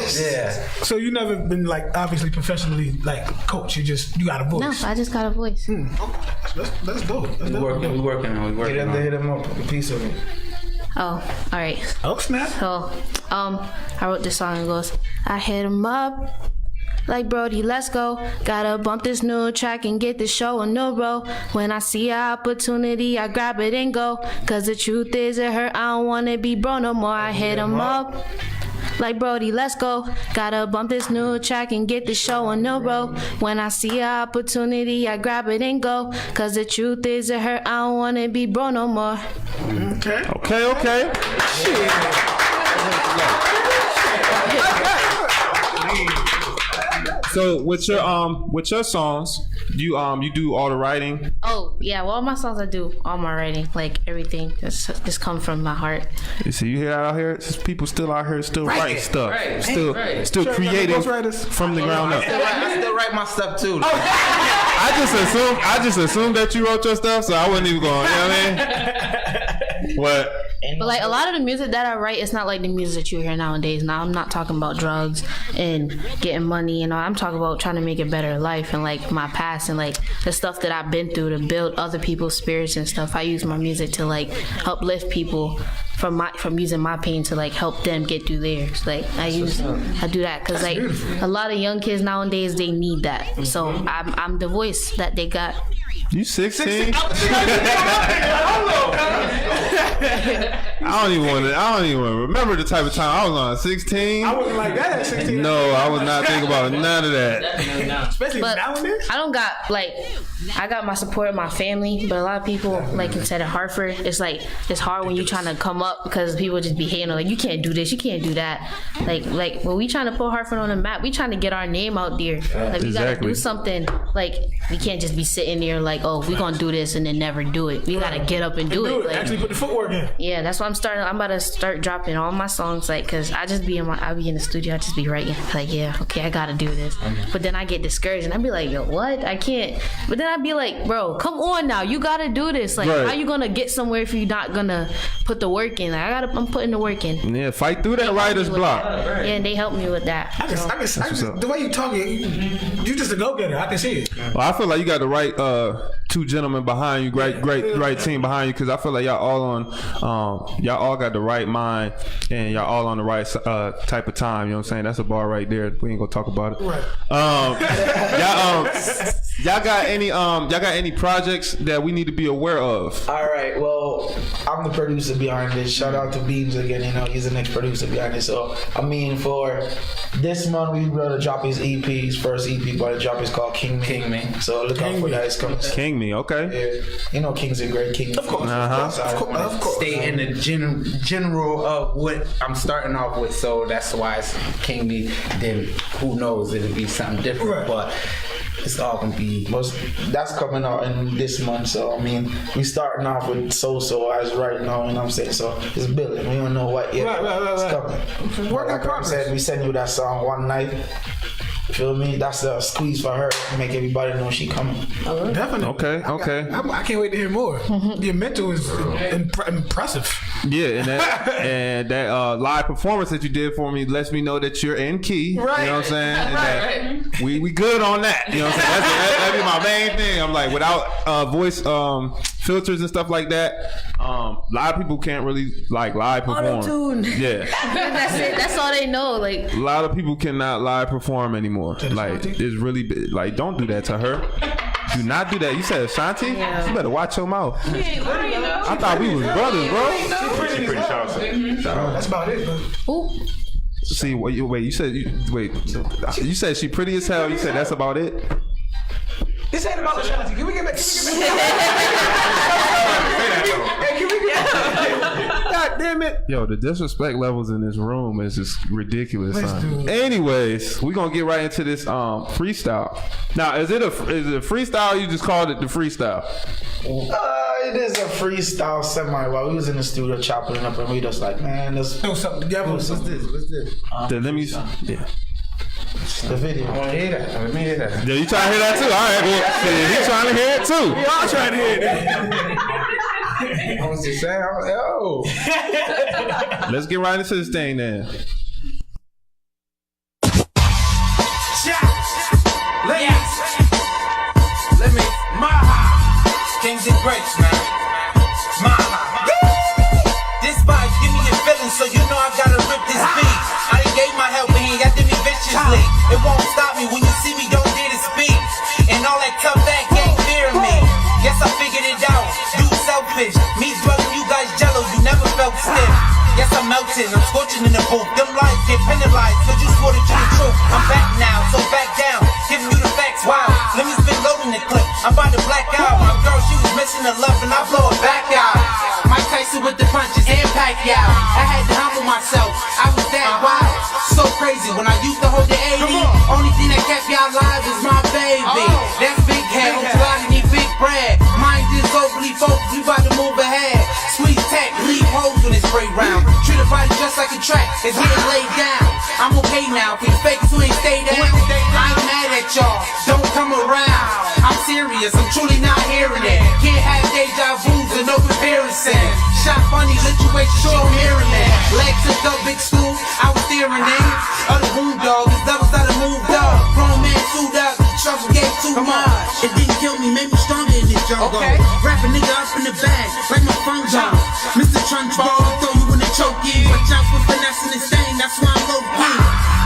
So you never been like obviously professionally like coach. You got a voice. No, I just got a voice. That's dope. We working on it. Hit him up a piece of it. Oh, all right. Oh snap. So, I wrote this song and it goes, I hit him up. Like Brody, let's go. Gotta bump this new track and get this show a new bro. When I see an opportunity, I grab it and go. Cause the truth is it hurt, I don't wanna be bro no more. I hit him up. Like Brody, let's go. Gotta bump this new track and get this show a new bro. When I see an opportunity, I grab it and go. Cause the truth is it hurt, I don't wanna be bro no more. Okay. So with your songs, you do all the writing? Oh yeah, well all my songs I do, all my writing, like everything just come from my heart. You see, you hear that out here? It's just people still out here still writing stuff, still Sure, creating ghostwriters? from the ground up. I still write my stuff too. I just assumed that you wrote your stuff, so I wasn't even going. You know what I mean? What? But like a lot of the music that I write, it's not like the music that you hear nowadays. Now I'm not talking about drugs and getting money, I'm talking about trying to make a better life and like my past and like the stuff that I've been through to build other people's spirits and stuff. I use my music to like uplift people from using my pain to like help them get through theirs. Like I do that because like a lot of young kids nowadays, they need that. So I'm the voice that they got. You 16? I don't even want to remember the type of time I was on. 16? I wasn't like that at 16. No, I was not thinking about none of that. Especially nowadays. I don't got I got my support of my family, but a lot of people, like you said in Hartford, it's like it's hard when you trying to come up because people just be hating like you can't do this, you can't do that. Like when we trying to put Hartford on the map, we trying to get our name out there. Like we gotta do something. Like we can't just be sitting there like, oh, we gonna do this and then never do it. We gotta get up and do it. Like, actually put the footwork in. Yeah, that's why I'm about to start dropping all my songs, like, cause I be in the studio, I just be writing, like, yeah, okay, I gotta do this. But then I get discouraged and I be like, yo, what? I can't. But then I'd be like, bro, come on now, you gotta do this. Like, how you gonna get somewhere if you're not gonna put the work in? Like, I'm putting the work in. Yeah, fight through that writer's block. Yeah, and they help me with that. I can, the way you talking, you just a go-getter. I can see it. Well, I feel like you got the right two gentlemen behind you, great team behind you, because I feel like y'all all got the right mind and y'all all on the right type of time. You know what I'm saying? That's a bar right there. We ain't gonna talk about it. Right. Y'all got any projects that we need to be aware of? All right. Well, I'm the producer behind this. Shout out to Beams again. He's the next producer behind this. So I mean, for this month we gonna drop his EP. His first EP, but the drop is called King Me. So look out for that. It's coming. King Me, okay. Yeah. King's a great king. Of course. Of course. Stay in the general of what I'm starting off with, so that's why it's King Me. Then who knows, it'll be something different, but it's all gonna be. That's coming out in this month, so I mean, we starting off with So as right now, you know what I'm saying? So it's building. We don't know what yet. It's coming. Work in like I said, we send you that song one night. Feel me? That's a squeeze for her. Make everybody know she coming. Definitely. Okay. I can't wait to hear more. Your mental is impressive. Yeah, and that live performance that you did for me lets me know that you're in key. Right. You know what I'm saying? And that we good on that. You know what I'm saying? That'd be my main thing. I'm like, without voice filters and stuff like that, a lot of people can't really like live perform. Auto-tune. Yeah. That's it. That's all they know. Like A lot of people cannot live perform anymore. Like, it's really like, don't do that to her. Do not do that. You said Ashanti? Yeah. You better watch your mouth. I thought we was brothers, bro. She pretty shout out. That's about it, bro. Ooh. See, wait. You said you said she pretty as hell. You said that's about it. This ain't about Ashanti. Can we get back? God damn it. Yo, the disrespect levels in this room is just ridiculous. Let's Son. do it. Anyways, we're gonna get right into this freestyle. Now, is it a freestyle? Or you just called it the freestyle? It is a freestyle semi. While we was in the studio chopping it up, and we just like, man, let's do something together. What's this? Then let me. Yeah. The video. I want to hear that. Let me hear that. Yeah, you trying to hear that too? All right, well, shit, he trying to hear it too. We all trying to hear I was just saying, oh. Let's get right into this thing then. Ladies, let me Maha, Kings and Grapes, man. Maha. This vibe give me your feelings, so you know I gotta rip this beat. I done gave my help and he got to me viciously. It won't stop me when you see me, don't dare to speak. And all that tough that can't fear me. Yes, I figured it out. You selfish, me dwelling, you guys jello, you never felt stiff. Yes, I'm melting, I'm scorching in the booth. Them lies get penalized, cause you swore that you the truth. I'm back now, so back down, giving you the facts, wow. Let me spin low in the clip, I'm about to black out. My girl, she was missing the love and I blow it back out. Mike Tyson with the punches and Pacquiao. I had to humble myself, I was that wild. So crazy, when I used to hold the 80, only thing that kept y'all alive is my baby. That's big head, I'm sliding need big bread. Mind is overly focused, we about to move ahead. Sweet tech, leave holes when it's spray round. Treat a body just like a track, it's getting laid down. I'm okay now, for you fakers who ain't stay down. I ain't mad at y'all, don't come around. I'm serious, I'm truly not hearing it. Can't have deja vu's and no comparison. Shot funny situation, show Maryland. Legs took up big stool, I was steering in. Other boom dog, these levels that have moved up. Grown man sued up, the trouble gave too much. It didn't kill me, made me stronger in this jungle. Wrap a nigga up in the bag, like my fungi. Mr. Trunchbull, throw you in the choky. Watch out for finesse in this thing, that's why I'm low key.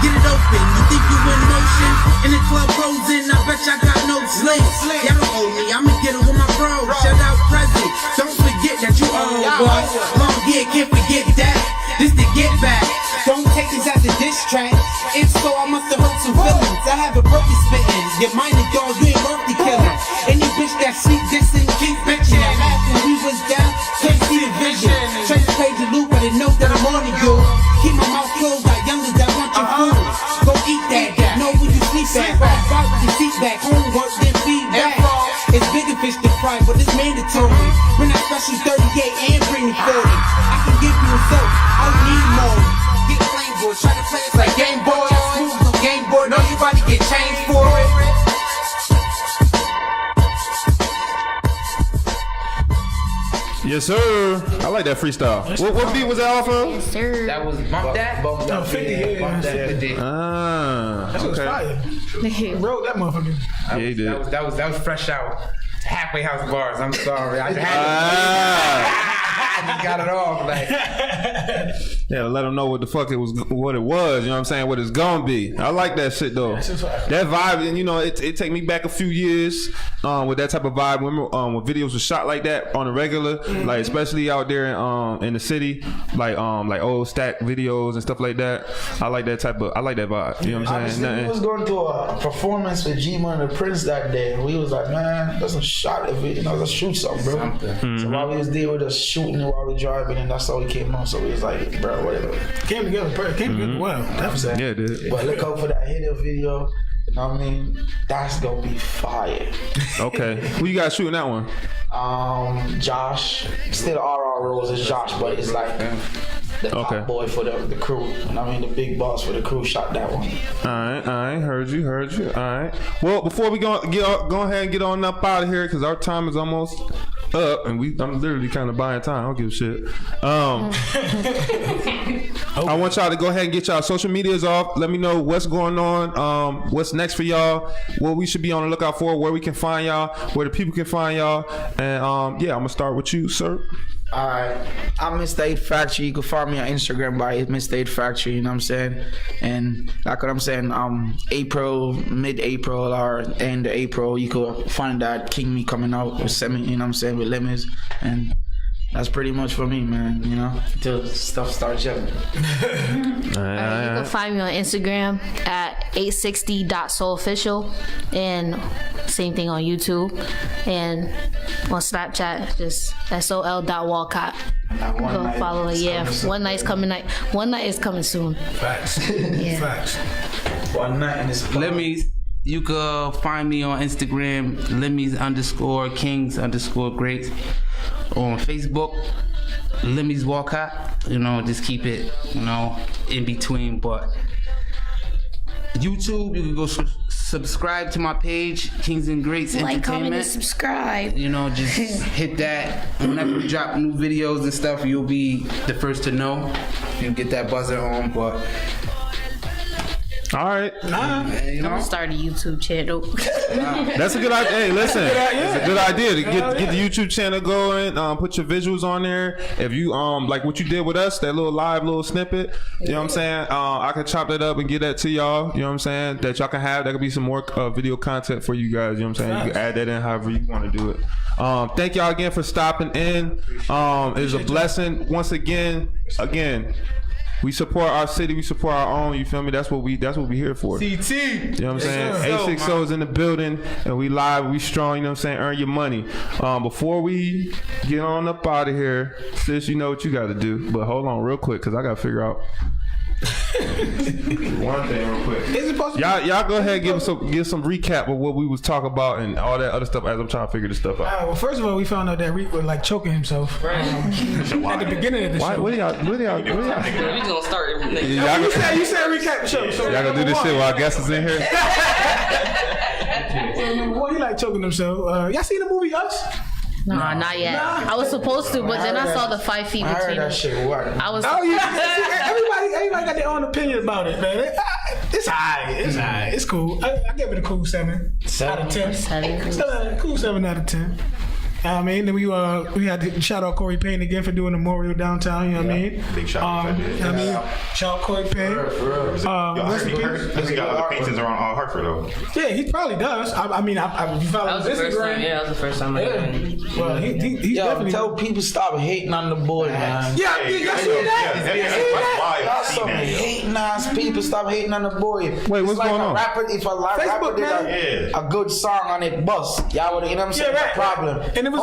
Get it open, you think you in motion? In the club closing, I bet y'all got no sleep. Y'all don't owe me, I'ma get it with my bro. Shout out Prezi, don't forget that you owe boss. Long year, can't forget that. This the get back. Don't take this as a diss track. If so, I must have hurt some feelings. I have a broken spitting. Your mind is dog, you ain't worth the killing. Any bitch that sleep dissing, keep bitching. That laugh when we was down, can't see the vision. Trace the page of loop, but it knows that I'm on to you. Keep my mouth closed like youngers that want your food. Go eat that, know where you sleep at. Fight with your seat back, homework, then feedback. It's bigger fish to fry, but it's mandatory. When I special 38 and bring me 40. I can give you a soap, I don't need more. Get flame boys, try to play us like Game Boy. Smooth on Game Boy, know you about to get changed for it. Yes, sir. I like that freestyle. What beat was that off of? Yes, sir. That was Bump That. Bump that. 50, yeah. Bump That 50. Ah, That was fire. He wrote that motherfucker. Yeah, he did. That was fresh out. Halfway house bars. I'm sorry. I just had I just got it off. Like, yeah, let them know what the fuck it was. You know what I'm saying? What it's gonna be. I like that shit though. That vibe, and you know, it take me back a few years with that type of vibe. When videos were shot like that on a regular, like especially out there in the city, like old stack videos and stuff like that. I like that type of. I like that vibe. You know what I'm saying? We was going to a performance with G-Money and the Prince that day, and we was like, man, let's shot of it. You know, let's shoot something, bro. Mm-hmm. So while we was there, we just shooting it while we driving, and that's how we came on. So we was like, bro, whatever. Came together well. Definitely. Yeah, it did. But look out for that hit video. You know what I mean? That's gonna be fire. Okay. Who you guys shooting that one? Josh. Still RR Rose is Josh, but it's like the top boy for the crew. And I mean the big boss for the crew shot that one. All right, heard you. All right. Well, before we go ahead and get on up out of here because our time is almost up, and I'm literally kind of buying time. I don't give a shit. I want y'all to go ahead and get y'all social medias off. Let me know what's going on, what's next for y'all, what we should be on the lookout for, where we can find y'all, where the people can find y'all, and yeah, I'm gonna start with you, sir. Alright, I'm Mr. 8 Factory. You can find me on Instagram by Mr. 8 Factory, you know what I'm saying? And like what I'm saying, mid-April or end of April, you could find that King Me coming out with Semi, you know what I'm saying, with Lemons. And that's pretty much for me, man, you know, until stuff starts up. You can find me on Instagram at 860.soulofficial, and same thing on YouTube, and on Snapchat just sol.walcott. Go follow it. Yeah, one night is coming soon. Facts. Yeah. Facts. One night in this. Lemmys, you can find me on Instagram, Lemmys_Kings_Greats. On Facebook, Lemmys Walcott. You know, just keep it, you know, in between. But YouTube, you can go subscribe to my page, Kings and Greats Entertainment. Comment, and subscribe. You know, just hit that. Whenever we drop new videos and stuff, you'll be the first to know. You get that buzzer on, but. All right. You know? I'm gonna start a YouTube channel. That's a good idea. Hey, listen, it's a good idea to get the YouTube channel going. Put your visuals on there. If you like what you did with us, that little snippet. You know what I'm saying? I can chop that up and get that to y'all. You know what I'm saying? That y'all can have. That could be some more video content for you guys. You know what I'm saying? You can add that in however you want to do it. Thank y'all again for stopping in. It's a blessing once again. We support our city. We support our own. You feel me? That's what we here for. CT. You know what I'm saying? 860 is in the building, and we live. We strong. You know what I'm saying? Earn your money. Before we get on up out of here, sis, you know what you got to do. But hold on, real quick, because I got to figure out one thing real quick. Y'all go ahead and give some recap of what we was talking about and all that other stuff as I'm trying to figure this stuff out. Well, first of all, we found out that Reek was like choking himself at the beginning of the show. We gonna start everything. You said recap the show. So y'all gonna do this shit while guests is in here? Boy, he like choking himself. Y'all seen the movie Us? No, not yet. I was supposed to, but then I saw the 5 feet between. I heard that shit. What? I was. Oh yeah. Everybody got their own opinion about it, man. It's alright. It's cool. I give it a cool 7 out of 10. Cool 7 out of 10. I mean, then we had to shout out Corey Payne again for doing the Memorial downtown. You know what I mean? Big shout out. Shout out Corey Payne. He got other paintings around Hartford though. Yeah, he probably does. I mean, if you follow That was the first time. Yeah, that was the first time I got it. Well, he definitely tell people stop hating on the boy, man. Yeah, y'all see that? Y'all some hating ass people. Stop hating on the boy. Wait, what's going on? If a rapper did a good song on it, bust, y'all would, you know what I'm saying? Yeah, right. Problem. And it was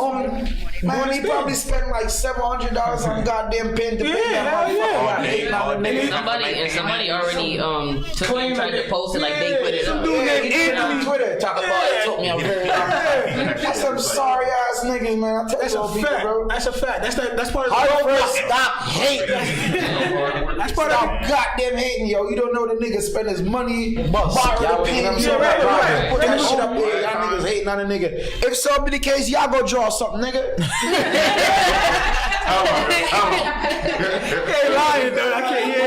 man, he probably spent like $700 on goddamn pen to pay that motherfucker. Somebody already tried to post it like they put it up. He put it on Twitter. Talk about it. Took me a very long time. That's some sorry ass niggas, man. I tell you all people, bro. That's a fact. That's part of the Stop hating. That's part of Stop goddamn hating, yo. You don't know the nigga spend his money. Borrow the pen. Put that shit up there. Y'all niggas hating on a nigga. If so be the case, y'all go draw something, nigga. He ain't lying, though. I can't hear.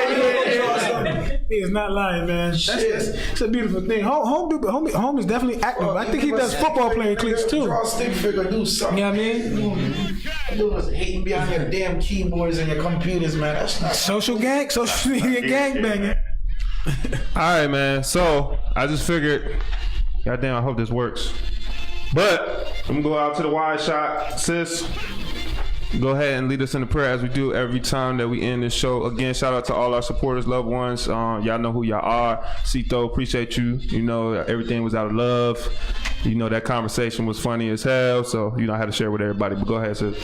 He is not lying, man. It's a beautiful thing. Home is definitely active. I think he does football player cleats too. Draw a stick figure, do something. You know what I mean? Doing hating behind your damn keyboards and your computers, man. That's not social media gang banging. All right, man. So I just figured, goddamn, I hope this works. But I'm gonna go out to the wide shot, sis. Go ahead and lead us in the prayer as we do every time that we end this show. Again, shout out to all our supporters, loved ones. Y'all know who y'all are. Cito, appreciate you. You know, everything was out of love. You know, that conversation was funny as hell, so you know I had to share with everybody. But go ahead, sis.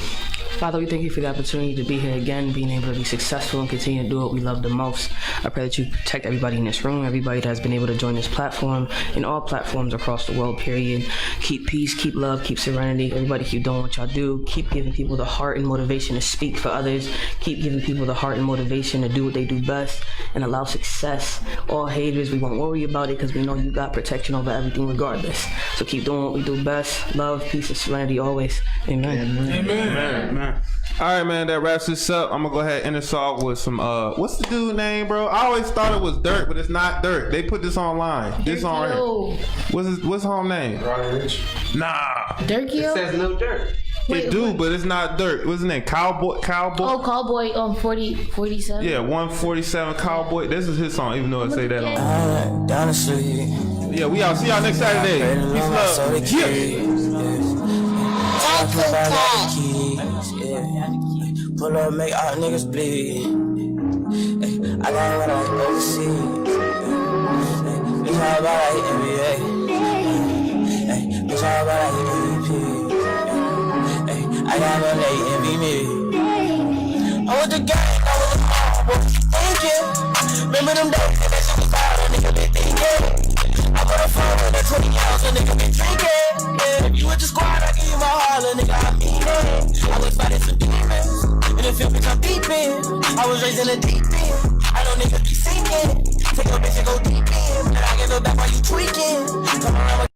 Father, we thank you for the opportunity to be here again, being able to be successful and continue to do what we love the most. I pray that you protect everybody in this room, everybody that has been able to join this platform, and all platforms across the world, period. Keep peace, keep love, keep serenity. Everybody keep doing what y'all do. Keep giving people the heart and motivation to speak for others. Keep giving people the heart and motivation to do what they do best and allow success. All haters, we won't worry about it because we know you got protection over everything regardless. So keep doing what we do best. Love, peace, and serenity always. Amen. Amen. All right, man, that wraps this up. I'm gonna go ahead and end this off with some what's the dude name, bro? I always thought it was Dirk, but it's not Dirk. They put this online. This on here. What's his home name? Roddy Ricch. Nah. Dirk Yo? It says Lil Durk. It do, but it's not Dirk. What's his name? Cowboy. Oh, Cowboy 47. Yeah, 147 Cowboy. This is his song, even though it say that on. Down the street. Yeah, we out. See y'all next Saturday. Peace love. Pull up, make all niggas bleed. I got what I overseas. Bitch, how about I hit NBA? Bitch, how about I hit MVP? I got one they envy me. I was the gang, I was the mob, what you thinking? Remember them days that shit was out, a nigga been thinking. I put a phone with a 20 ounce, a nigga been drinking. Yeah, if you with the squad, I give you my heart, a nigga, I mean it. I was fighting some demons. In the field, bitch, I'm deep in. I was raised in the deep end. I know niggas be sinking. Take your bitch and go deep in. And I get no back while you tweaking. Come around.